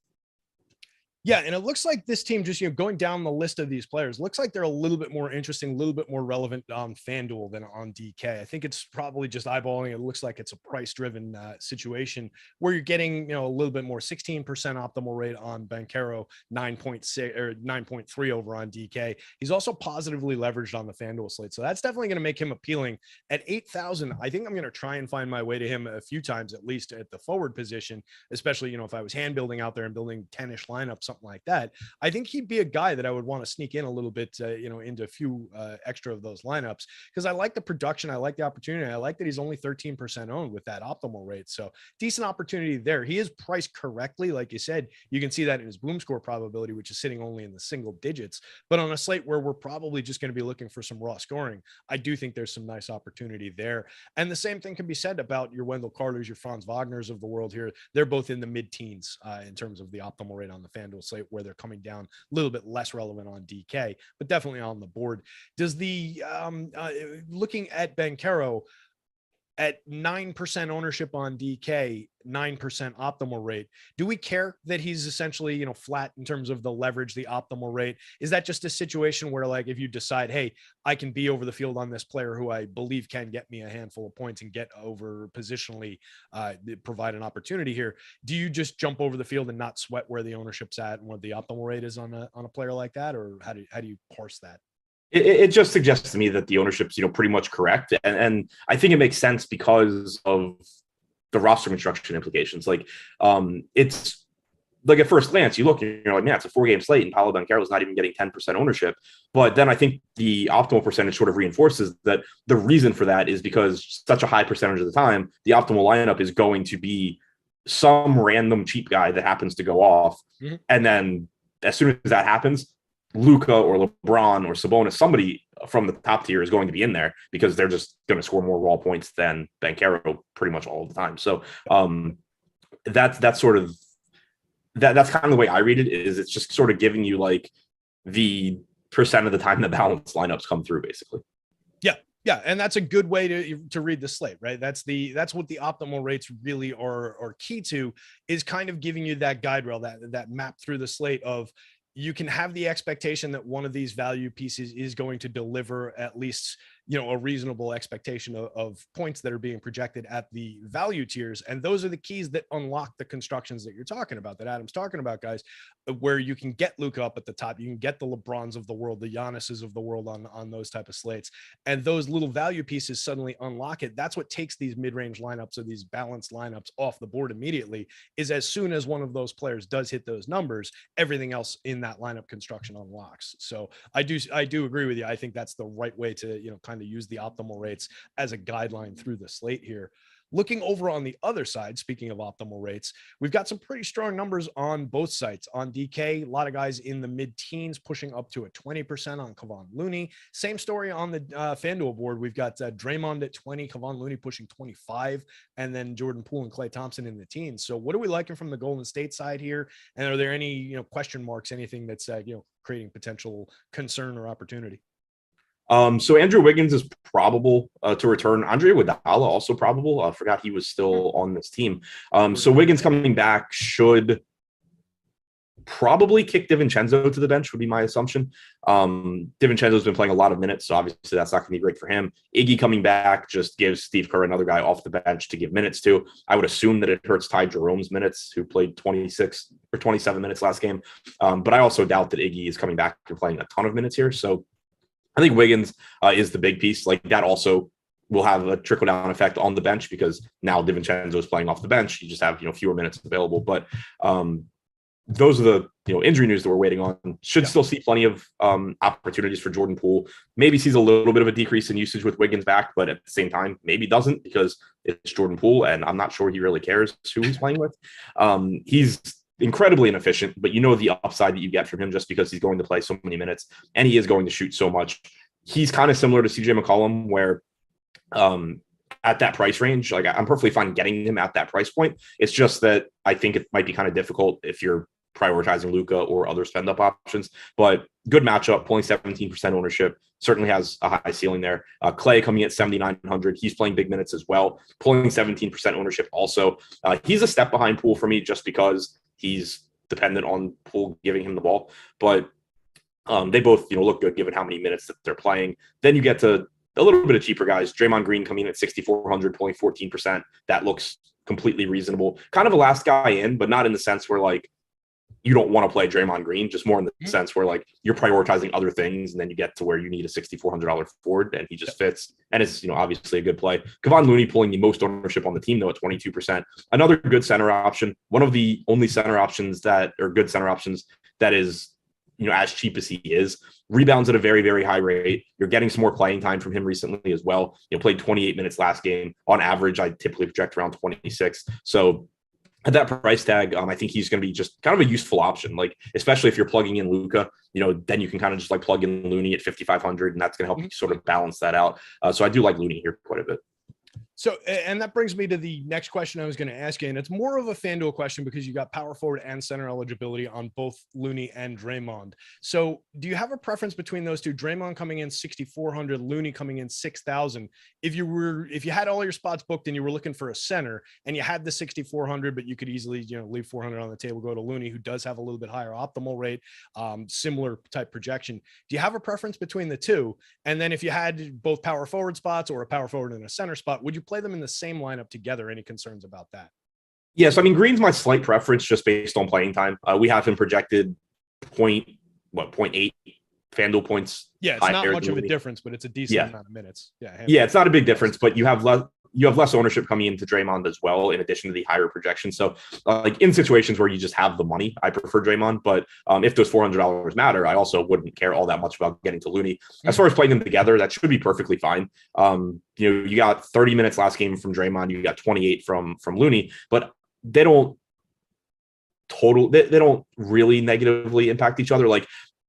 Yeah, and it looks like this team just, going down the list of these players, looks like they're a little bit more interesting, a little bit more relevant on FanDuel than on DK. I think it's probably just eyeballing. It looks like it's a price-driven situation where you're getting, a little bit more, 16% optimal rate on Banchero, 9.6 or 9.3 over on DK. He's also positively leveraged on the FanDuel slate, so that's definitely going to make him appealing. At 8,000, I think I'm going to try and find my way to him a few times, at least at the forward position, especially, if I was hand building out there and building 10-ish lineups, something like that. I think he'd be a guy that I would want to sneak in a little bit, into a few extra of those lineups, because I like the production. I like the opportunity. I like that he's only 13% owned with that optimal rate. So decent opportunity there. He is priced correctly. Like you said, you can see that in his boom score probability, which is sitting only in the single digits, but on a slate where we're probably just going to be looking for some raw scoring, I do think there's some nice opportunity there. And the same thing can be said about your Wendell Carters, your Franz Wagners of the world here. They're both in the mid-teens in terms of the optimal rate on the FanDuel slate, where they're coming down a little bit less relevant on DK, but definitely on the board. Does the looking at Banchero, At 9% ownership on DK, 9% optimal rate, do we care that he's essentially, flat in terms of the leverage, the optimal rate? Is that just a situation where, like, if you decide, hey, I can be over the field on this player who I believe can get me a handful of points and get over positionally, provide an opportunity here, do you just jump over the field and not sweat where the ownership's at and what the optimal rate is on a player like that? Or how do you parse that? It just suggests to me that the ownership's, pretty much correct. And I think it makes sense because of the roster construction implications. Like, it's like at first glance, you look and you're like, man, it's a 4-game slate and Paolo Banchero's not even getting 10% ownership. But then I think the optimal percentage sort of reinforces that the reason for that is because such a high percentage of the time, the optimal lineup is going to be some random cheap guy that happens to go off. Mm-hmm. And then as soon as that happens, Luka or LeBron or Sabonis, somebody from the top tier is going to be in there because they're just going to score more raw points than Banchero pretty much all the time. So that's sort of that's kind of the way I read it. Is it's just sort of giving you like the percent of the time the balanced lineups come through, basically. Yeah, and that's a good way to read the slate, right? That's what the optimal rates really are key to, is kind of giving you that guide rail, that map through the slate of, you can have the expectation that one of these value pieces is going to deliver at least, a reasonable expectation of points that are being projected at the value tiers. And those are the keys that unlock the constructions that you're talking about, that Adam's talking about, guys, where you can get Luka up at the top. You can get the LeBrons of the world, the Giannis's of the world on those type of slates. And those little value pieces suddenly unlock it. That's what takes these mid-range lineups or these balanced lineups off the board immediately, is as soon as one of those players does hit those numbers, everything else in that lineup construction unlocks. So I do agree with you. I think that's the right way to, kind of use the optimal rates as a guideline through the slate here. Looking over on the other side, speaking of optimal rates, we've got some pretty strong numbers on both sites. On DK, a lot of guys in the mid-teens pushing up to a 20% on Kevon Looney. Same story on the FanDuel board. We've got Draymond at 20, Kevon Looney pushing 25, and then Jordan Poole and Klay Thompson in the teens. So what are we liking from the Golden State side here? And are there any question marks, anything that's creating potential concern or opportunity? So Andrew Wiggins is probable to return. Andre Iguodala also probable. I forgot he was still on this team. So Wiggins coming back should probably kick DiVincenzo to the bench, would be my assumption. DiVincenzo's been playing a lot of minutes, so obviously that's not going to be great for him. Iggy coming back just gives Steve Kerr another guy off the bench to give minutes to. I would assume that it hurts Ty Jerome's minutes, who played 26 or 27 minutes last game. But I also doubt that Iggy is coming back and playing a ton of minutes here. So I think Wiggins is the big piece. Like, that also will have a trickle-down effect on the bench, because now DiVincenzo is playing off the bench. You just have, fewer minutes available. But those are the, injury news that we're waiting on. Should still see plenty of opportunities for Jordan Poole. Maybe sees a little bit of a decrease in usage with Wiggins back, but at the same time, maybe doesn't, because it's Jordan Poole, and I'm not sure he really cares who he's playing with. He's incredibly inefficient, but the upside that you get from him just because he's going to play so many minutes and he is going to shoot so much. He's kind of similar to CJ McCollum, where at that price range, like, I'm perfectly fine getting him at that price point. It's just that I think it might be kind of difficult if you're prioritizing Luka or other spend up options, but good matchup, pulling 17% ownership, certainly has a high ceiling there. Klay coming at 7,900. He's playing big minutes as well, pulling 17% ownership also. He's a step behind Poole for me just because he's dependent on Poole giving him the ball, but they both, look good given how many minutes that they're playing. Then you get to a little bit of cheaper guys. Draymond Green coming in at 6,400, pulling 14%. That looks completely reasonable. Kind of a last guy in, but not in the sense where, like, you don't want to play Draymond Green, just more in the sense where, like, you're prioritizing other things, and then you get to where you need a $6,400 forward, and he just fits. And it's, obviously a good play. Kevon Looney pulling the most ownership on the team, though, at 22%. Another good center option. One of the only center options that are good center options that is, as cheap as he is. Rebounds at a very, very high rate. You're getting some more playing time from him recently as well. Played 28 minutes last game. On average, I typically project around 26. So at that price tag, I think he's going to be just kind of a useful option. Like, especially if you're plugging in Luka, then you can kind of just like plug in Looney at 5,500, and that's going to help you sort of balance that out. So I do like Looney here quite a bit. So, and that brings me to the next question I was going to ask you, and it's more of a FanDuel question because you got power forward and center eligibility on both Looney and Draymond. So, do you have a preference between those two? Draymond coming in 6,400, Looney coming in 6,000. If you had all your spots booked and you were looking for a center and you had the 6,400, but you could easily, leave 400 on the table, go to Looney, who does have a little bit higher optimal rate, similar type projection. Do you have a preference between the two? And then if you had both power forward spots or a power forward and a center spot, would you play them in the same lineup together? Any concerns about that? Yes, I mean, Green's my slight preference just based on playing time. We have him projected 0.8 FanDuel points. Yeah, it's not much of a difference, but it's a decent amount of minutes. Yeah, it's not a big difference, but you have less ownership coming into Draymond as well, in addition to the higher projection. So, like in situations where you just have the money, I prefer Draymond. But if those $400 matter, I also wouldn't care all that much about getting to Looney. As far as playing them together, that should be perfectly fine. You got 30 minutes last game from Draymond, you got 28 from Looney, but they don't really negatively impact each other. Like,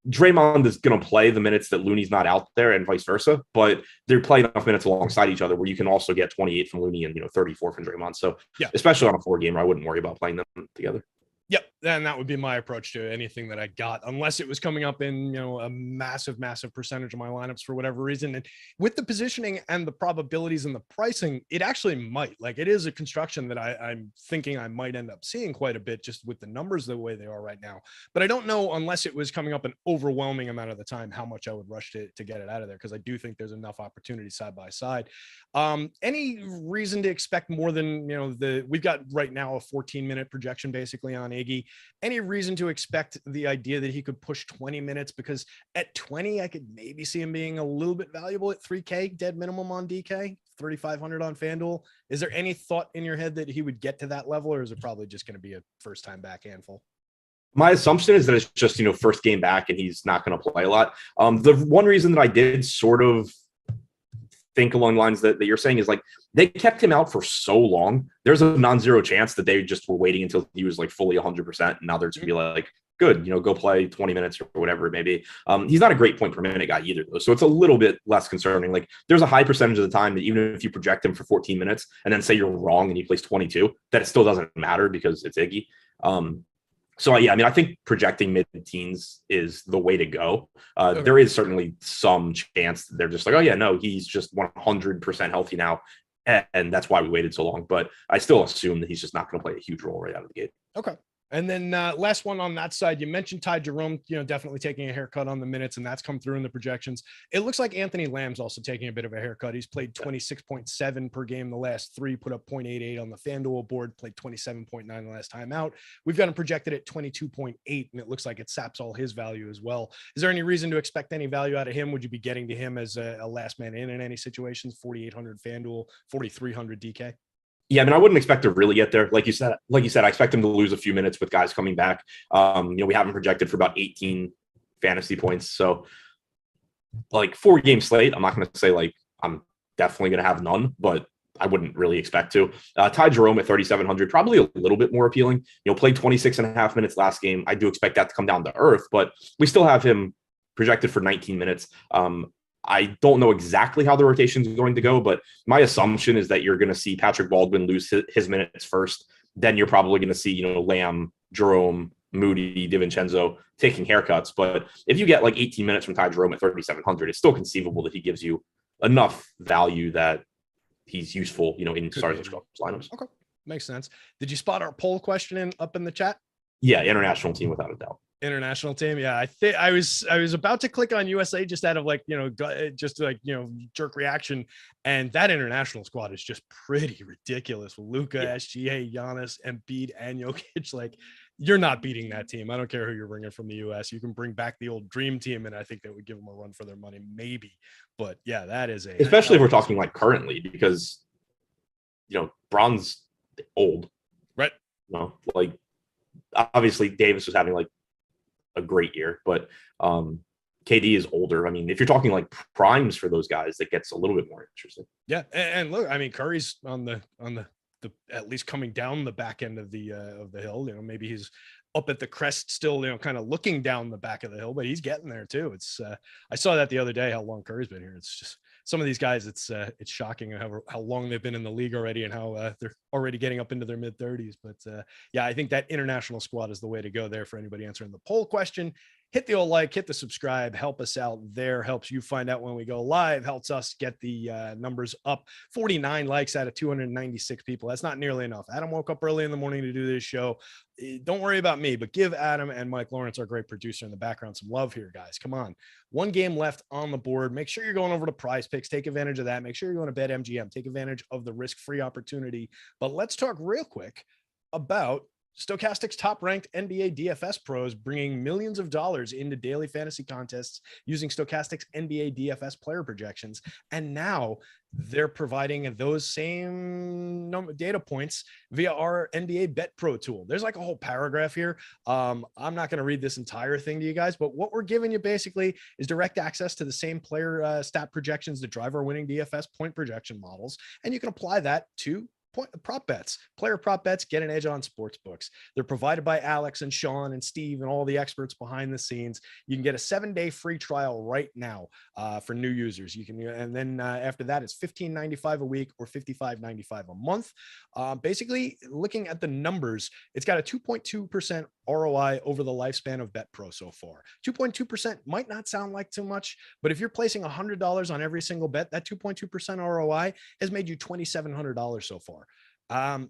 Draymond is going to play the minutes that Looney's not out there and vice versa, but they're playing enough minutes alongside each other where you can also get 28 from Looney and 34 from Draymond. So especially on a 4-gamer, I wouldn't worry about playing them together. Yep. And that would be my approach to anything that I got, unless it was coming up in, a massive percentage of my lineups for whatever reason. And with the positioning and the probabilities and the pricing, it actually might. Like, it is a construction that I'm thinking I might end up seeing quite a bit just with the numbers the way they are right now. But I don't know, unless it was coming up an overwhelming amount of the time, how much I would rush to get it out of there, because I do think there's enough opportunity side by side. Any reason to expect more than, we've got right now a 14-minute projection basically on Iggy. Any reason to expect the idea that he could push 20 minutes? Because at 20, I could maybe see him being a little bit valuable at 3K dead minimum on DK, 3,500 on FanDuel. Is there any thought in your head that he would get to that level, or is it probably just going to be a first time back handful? My assumption is that it's just, first game back and he's not going to play a lot. The one reason that I did sort of think along the lines that you're saying is, like, they kept him out for so long. There's a non-zero chance that they just were waiting until he was like fully 100%. And now they're just gonna be like, good, go play 20 minutes or whatever it may be. He's not a great point per minute guy either, though. So it's a little bit less concerning. Like, there's a high percentage of the time that even if you project him for 14 minutes and then say you're wrong and he plays 22, that it still doesn't matter because it's Iggy. So, yeah, I mean, I think projecting mid-teens is the way to go. Okay. There is certainly some chance that they're just like, oh, yeah, no, he's just 100% healthy now, and that's why we waited so long. But I still assume that he's just not going to play a huge role right out of the gate. Okay. And then last one on that side, you mentioned Ty Jerome, definitely taking a haircut on the minutes, and that's come through in the projections. It looks like Anthony Lamb's also taking a bit of a haircut. He's played 26.7 per game the last 3, put up 0.88 on the FanDuel board, played 27.9 the last time out. We've got him projected at 22.8, and it looks like it saps all his value as well. Is there any reason to expect any value out of him? Would you be getting to him as a last man in any situations? 4,800 FanDuel, 4,300 DK? Yeah, I mean, I wouldn't expect to really get there. Like you said, I expect him to lose a few minutes with guys coming back. We have him projected for about 18 fantasy points. So, like, 4-game slate, I'm not going to say, like, I'm definitely going to have none, but I wouldn't really expect to. Ty Jerome at 3,700, probably a little bit more appealing. Played 26 and a half minutes last game. I do expect that to come down to earth, but we still have him projected for 19 minutes. I don't know exactly how the rotation is going to go, but my assumption is that you're going to see Patrick Baldwin lose his minutes first. Then you're probably going to see, Lamb, Jerome, Moody, DiVincenzo taking haircuts. But if you get like 18 minutes from Ty Jerome at 3,700, it's still conceivable that he gives you enough value that he's useful, in starting lineups. Okay. Makes sense. Did you spot our poll question up in the chat? Yeah, international team without a doubt. International team. Yeah, I think I was about to click on USA just out of jerk reaction, and that international squad is just pretty ridiculous. Luka, SGA, Giannis, Embiid, and Jokic. Like, you're not beating that team. I don't care who you're bringing from the US. You can bring back the old dream team, and I think that would give them a run for their money, maybe. But yeah, that is especially if we're talking like currently, because Bron's old, right? Like, obviously Davis was having like a great year, but KD is older. I mean, if you're talking like primes for those guys, that gets a little bit more interesting. Yeah, and look, I mean, Curry's on the at least coming down the back end of the hill. Maybe he's up at the crest still, kind of looking down the back of the hill, but he's getting there too. It's I saw that the other day, how long Curry's been here. It's just some of these guys, it's shocking how long they've been in the league already and how they're already getting up into their mid 30s. But yeah, I think that international squad is the way to go there for anybody answering the poll question. Hit the old like, hit the subscribe, help us out there, helps you find out when we go live, helps us get the numbers up. 49 likes out of 296 people. That's not nearly enough. Adam woke up early in the morning to do this show. Don't worry about me, but give Adam and Mike Lawrence, our great producer in the background, some love here, guys. Come on. One game left on the board. Make sure you're going over to Prize Picks. Take advantage of that. Make sure you're going to BetMGM. Take advantage of the risk-free opportunity. But let's talk real quick about Stokastic's top-ranked NBA DFS pros bringing millions of dollars into daily fantasy contests using Stokastic's NBA DFS player projections. And now they're providing those same data points via our NBA Bet Pro tool. There's like a whole paragraph here. I'm not going to read this entire thing to you guys, but what we're giving you basically is direct access to the same player stat projections that drive our winning DFS point projection models. And you can apply that to prop bets, player prop bets, get an edge on sports books. They're provided by Alex and Sean and Steve and all the experts behind the scenes. You can get a 7-day free trial right now for new users. You can, and then after that, it's $15.95 a week or $55.95 a month. Basically, looking at the numbers, it's got a 2.2% ROI over the lifespan of Bet Pro so far. 2.2% might not sound like too much, but if you're placing $100 on every single bet, that 2.2% ROI has made you $2,700 so far.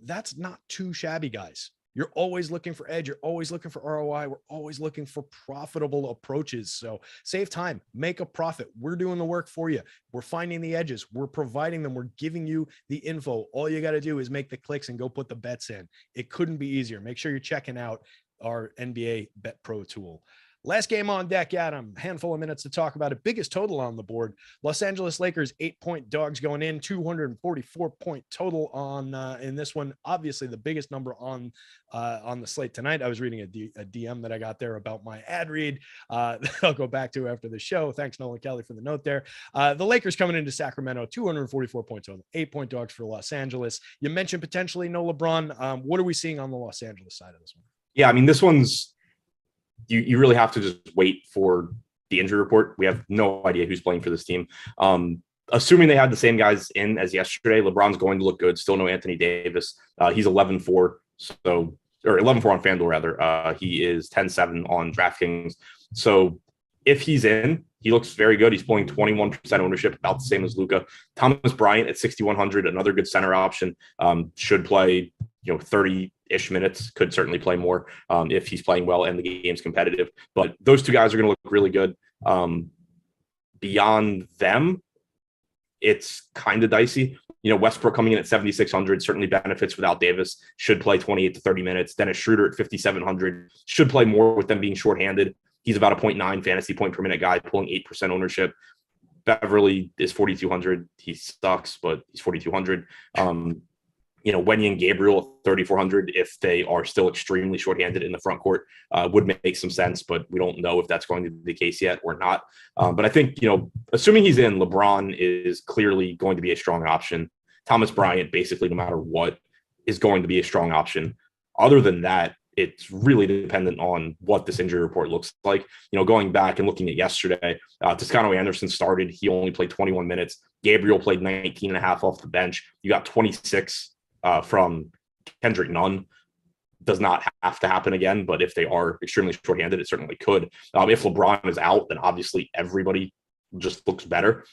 That's not too shabby, guys. You're always looking for edge. You're always looking for ROI. We're always looking for profitable approaches. So save time, make a profit. We're doing the work for you. We're finding the edges. We're providing them. We're giving you the info. All you got to do is make the clicks and go put the bets in. It couldn't be easier. Make sure you're checking out our NBA Bet Pro tool. Last game on deck, Adam. Handful of minutes to talk about it. Biggest total on the board. Los Angeles Lakers 8-point dogs going in. 244-point total on in this one. Obviously, the biggest number on the slate tonight. I was reading a DM that I got there about my ad read. I'll go back to after the show. Thanks, Nolan Kelly, for the note there. The Lakers coming into Sacramento. 244 points total. 8-point dogs for Los Angeles. You mentioned potentially no LeBron. What are we seeing on the Los Angeles side of this one? Yeah, I mean, this one's you really have to just wait for the injury report. We have no idea who's playing for this team. Assuming they had the same guys in as yesterday, LeBron's going to look good. Still no Anthony Davis. He's 11-4, or 11-4 on FanDuel rather. He is 10-7 on DraftKings. So if he's in, he looks very good. He's pulling 21% ownership, about the same as Luka. Thomas Bryant at 6,100, another good center option. Should play 30-ish minutes, could certainly play more if he's playing well and the game's competitive. But those two guys are going to look really good. Beyond them, it's kind of dicey. Westbrook coming in at 7,600 certainly benefits without Davis. Should play 28 to 30 minutes. Dennis Schroeder at 5,700 should play more with them being shorthanded. He's about a 0.9 fantasy point per minute guy, pulling 8% ownership. Beverly is 4,200. He sucks, but he's 4,200. Wendy and Gabriel at 3,400, if they are still extremely shorthanded in the front court, would make some sense, but we don't know if that's going to be the case yet or not. But I think, assuming he's in, LeBron is clearly going to be a strong option. Thomas Bryant, basically, no matter what, is going to be a strong option. Other than that, it's really dependent on what this injury report looks like. Going back and looking at yesterday, Toscano Anderson started. He only played 21 minutes. Gabriel played 19 and a half off the bench. You got 26 from Kendrick Nunn. Does not have to happen again, but if they are extremely shorthanded, it certainly could. If LeBron is out, then obviously everybody just looks better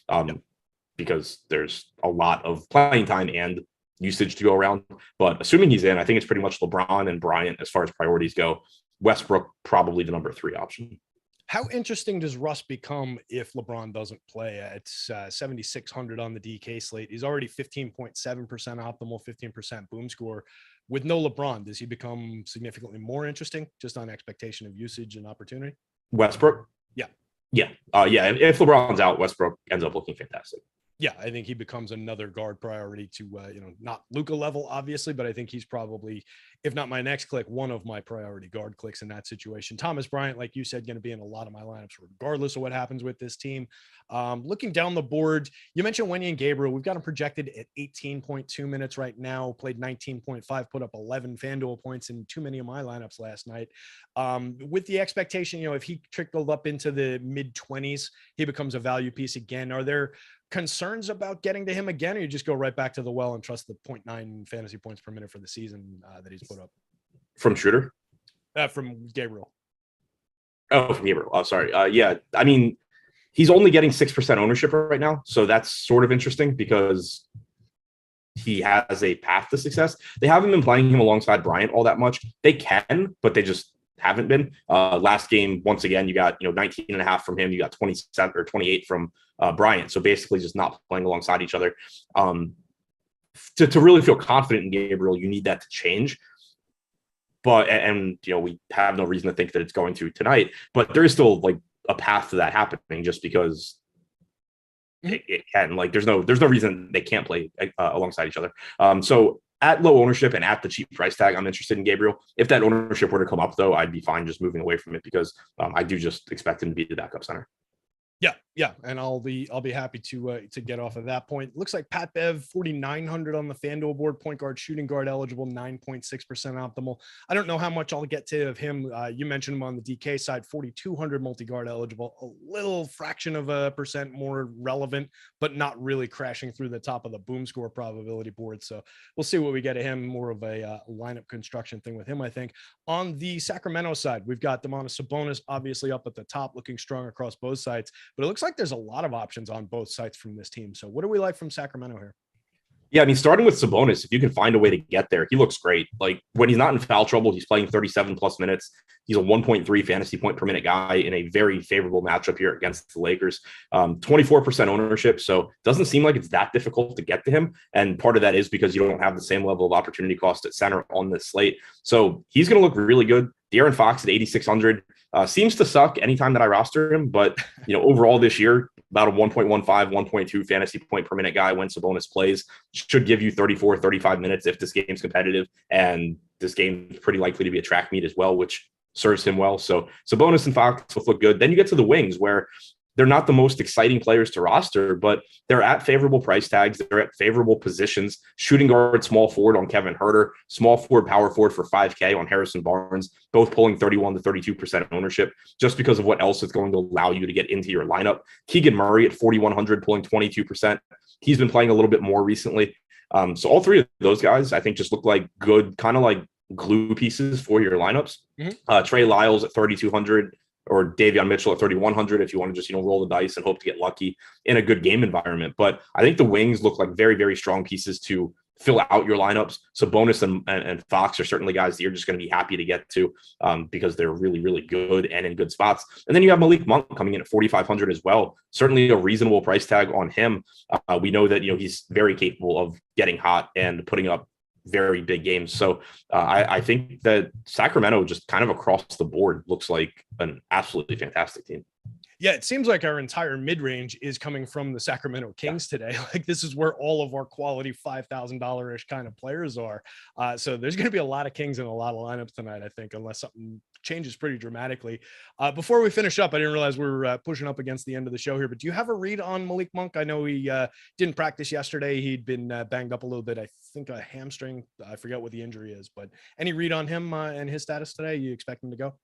because there's a lot of playing time and usage to go around. But assuming he's in, I think it's pretty much LeBron and Bryant as far as priorities go. Westbrook, probably the number 3 option. How interesting does Russ become if LeBron doesn't play? It's 7,600 on the DK slate. He's already 15.7% optimal, 15% boom score. With no LeBron, does he become significantly more interesting just on expectation of usage and opportunity? Westbrook? Yeah. If LeBron's out, Westbrook ends up looking fantastic. Yeah, I think he becomes another guard priority to, not Luka level, obviously, but I think he's probably if not my next click, one of my priority guard clicks in that situation. Thomas Bryant, like you said, going to be in a lot of my lineups regardless of what happens with this team. Looking down the board, you mentioned Wendy and Gabriel. We've got him projected at 18.2 minutes right now, played 19.5, put up 11 FanDuel points in too many of my lineups last night. With the expectation, if he trickled up into the mid-20s, he becomes a value piece again. Are there concerns about getting to him again, or you just go right back to the well and trust the 0.9 fantasy points per minute for the season that he's put up? From Schroeder? From Gabriel. Oh, from Gabriel. Oh, sorry. Yeah, I mean, he's only getting 6% ownership right now, so that's sort of interesting because he has a path to success. They haven't been playing him alongside Bryant all that much. They can, but they just haven't been. Last game, once again, you got 19.5 from him. You got 27 or 28 from Bryant. So basically just not playing alongside each other. To really feel confident in Gabriel, you need that to change. But we have no reason to think that it's going to tonight. But there is still like a path to that happening, just because it can. Like there's no reason they can't play alongside each other. So at low ownership and at the cheap price tag, I'm interested in Gabriel. If that ownership were to come up, though, I'd be fine just moving away from it because I do just expect him to be the backup center. Yeah, and I'll be happy to get off of that point. Looks like Pat Bev 4,900 on the FanDuel board, point guard, shooting guard eligible, 9.6% optimal. I don't know how much I'll get to of him. You mentioned him on the DK side, 4,200 multi-guard eligible, a little fraction of a percent more relevant, but not really crashing through the top of the boom score probability board. So we'll see what we get of him. More of a lineup construction thing with him, I think. On the Sacramento side, we've got Domantas Sabonis obviously up at the top, looking strong across both sides, but it looks like there's a lot of options on both sides from this team. So what do we like from Sacramento here? Yeah, I mean, starting with Sabonis, if you can find a way to get there, he looks great. Like when he's not in foul trouble, he's playing 37 plus minutes. He's a 1.3 fantasy point per minute guy in a very favorable matchup here against the Lakers. 24% ownership. So it doesn't seem like it's that difficult to get to him. And part of that is because you don't have the same level of opportunity cost at center on this slate. So he's going to look really good. De'Aaron Fox at 8,600 seems to suck anytime that I roster him. But, overall this year, about a 1.15, 1.2 fantasy point per minute guy when Sabonis plays should give you 34, 35 minutes if this game's competitive. And this game is pretty likely to be a track meet as well, which serves him well. So Sabonis and Fox both look good. Then you get to the wings where they're not the most exciting players to roster, but they're at favorable price tags. They're at favorable positions. Shooting guard, small forward on Kevin Huerter, small forward, power forward for 5K on Harrison Barnes, both pulling 31 to 32% ownership just because of what else is going to allow you to get into your lineup. Keegan Murray at 4,100, pulling 22%. He's been playing a little bit more recently. So all three of those guys, I think, just look like good, kind of like glue pieces for your lineups. Trey Lyles at 3,200. Or Davion Mitchell at 3,100 if you want to just, roll the dice and hope to get lucky in a good game environment. But I think the wings look like very, very strong pieces to fill out your lineups. So Sabonis and Fox are certainly guys that you're just going to be happy to get to because they're really, really good and in good spots. And then you have Malik Monk coming in at 4,500 as well. Certainly a reasonable price tag on him. We know that, he's very capable of getting hot and putting up very big games. So I think that Sacramento just kind of across the board looks like an absolutely fantastic team. Yeah, it seems like our entire mid-range is coming from the Sacramento Kings today. Like this is where all of our quality $5,000-ish kind of players are. So there's going to be a lot of Kings in a lot of lineups tonight, I think, unless something changes pretty dramatically. Before we finish up, I didn't realize we were pushing up against the end of the show here, but do you have a read on Malik Monk? I know he didn't practice yesterday. He'd been banged up a little bit. I think a hamstring. I forget what the injury is, but any read on him and his status today? You expect him to go?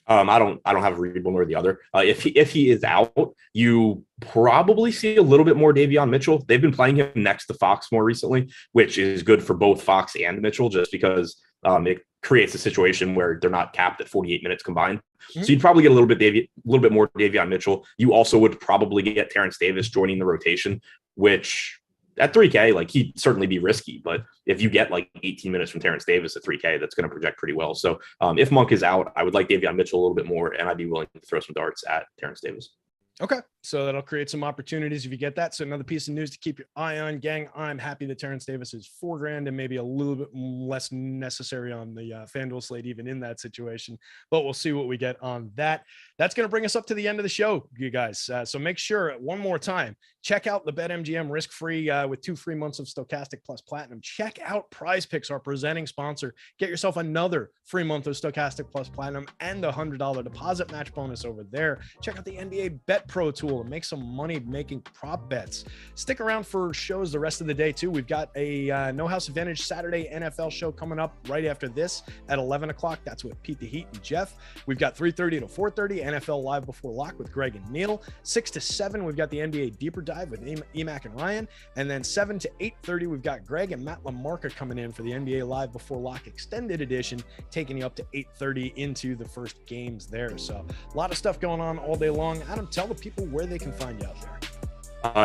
I don't have a read one or the other. If he is out, you probably see a little bit more Davion Mitchell. They've been playing him next to Fox more recently, which is good for both Fox and Mitchell, just because it creates a situation where they're not capped at 48 minutes combined. So you'd probably get a little bit more Davion Mitchell. You also would probably get Terrence Davis joining the rotation, which at 3K, like he'd certainly be risky, but if you get like 18 minutes from Terrence Davis at 3K, that's going to project pretty well. So if Monk is out, I would like Davion Mitchell a little bit more, and I'd be willing to throw some darts at Terrence Davis. Okay. So that'll create some opportunities if you get that. So another piece of news to keep your eye on, gang. I'm happy that Terrence Davis is $4,000 and maybe a little bit less necessary on the FanDuel slate, even in that situation. But we'll see what we get on that. That's going to bring us up to the end of the show, you guys. So make sure, one more time, check out the BetMGM risk-free with 2 free months of Stokastic plus Platinum. Check out Prize Picks, our presenting sponsor. Get yourself another free month of Stokastic plus Platinum and the $100 deposit match bonus over there. Check out the NBA Bet Pro tool and make some money making prop bets. Stick around for shows the rest of the day too. We've got a No House Advantage Saturday NFL show coming up right after this at 11 o'clock. That's with Pete the Heat and Jeff. We've got 3:30 to 4:30 NFL Live Before Lock with Greg and Neil. 6 to 7, we've got the NBA Deeper Dive with Emac and Ryan. And then 7 to 8:30, we've got Greg and Matt LaMarca coming in for the NBA Live Before Lock Extended Edition, taking you up to 8:30 into the first games there. So a lot of stuff going on all day long. Adam, tell the people where they can find you out there.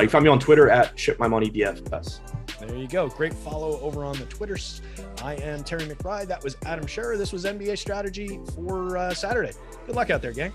You can find me on Twitter at ShipMyMoneyDFS. There you go. Great follow over on the Twitters. I am Terry McBride. That was Adam Scherer. This was NBA Strategy for Saturday. Good luck out there, gang.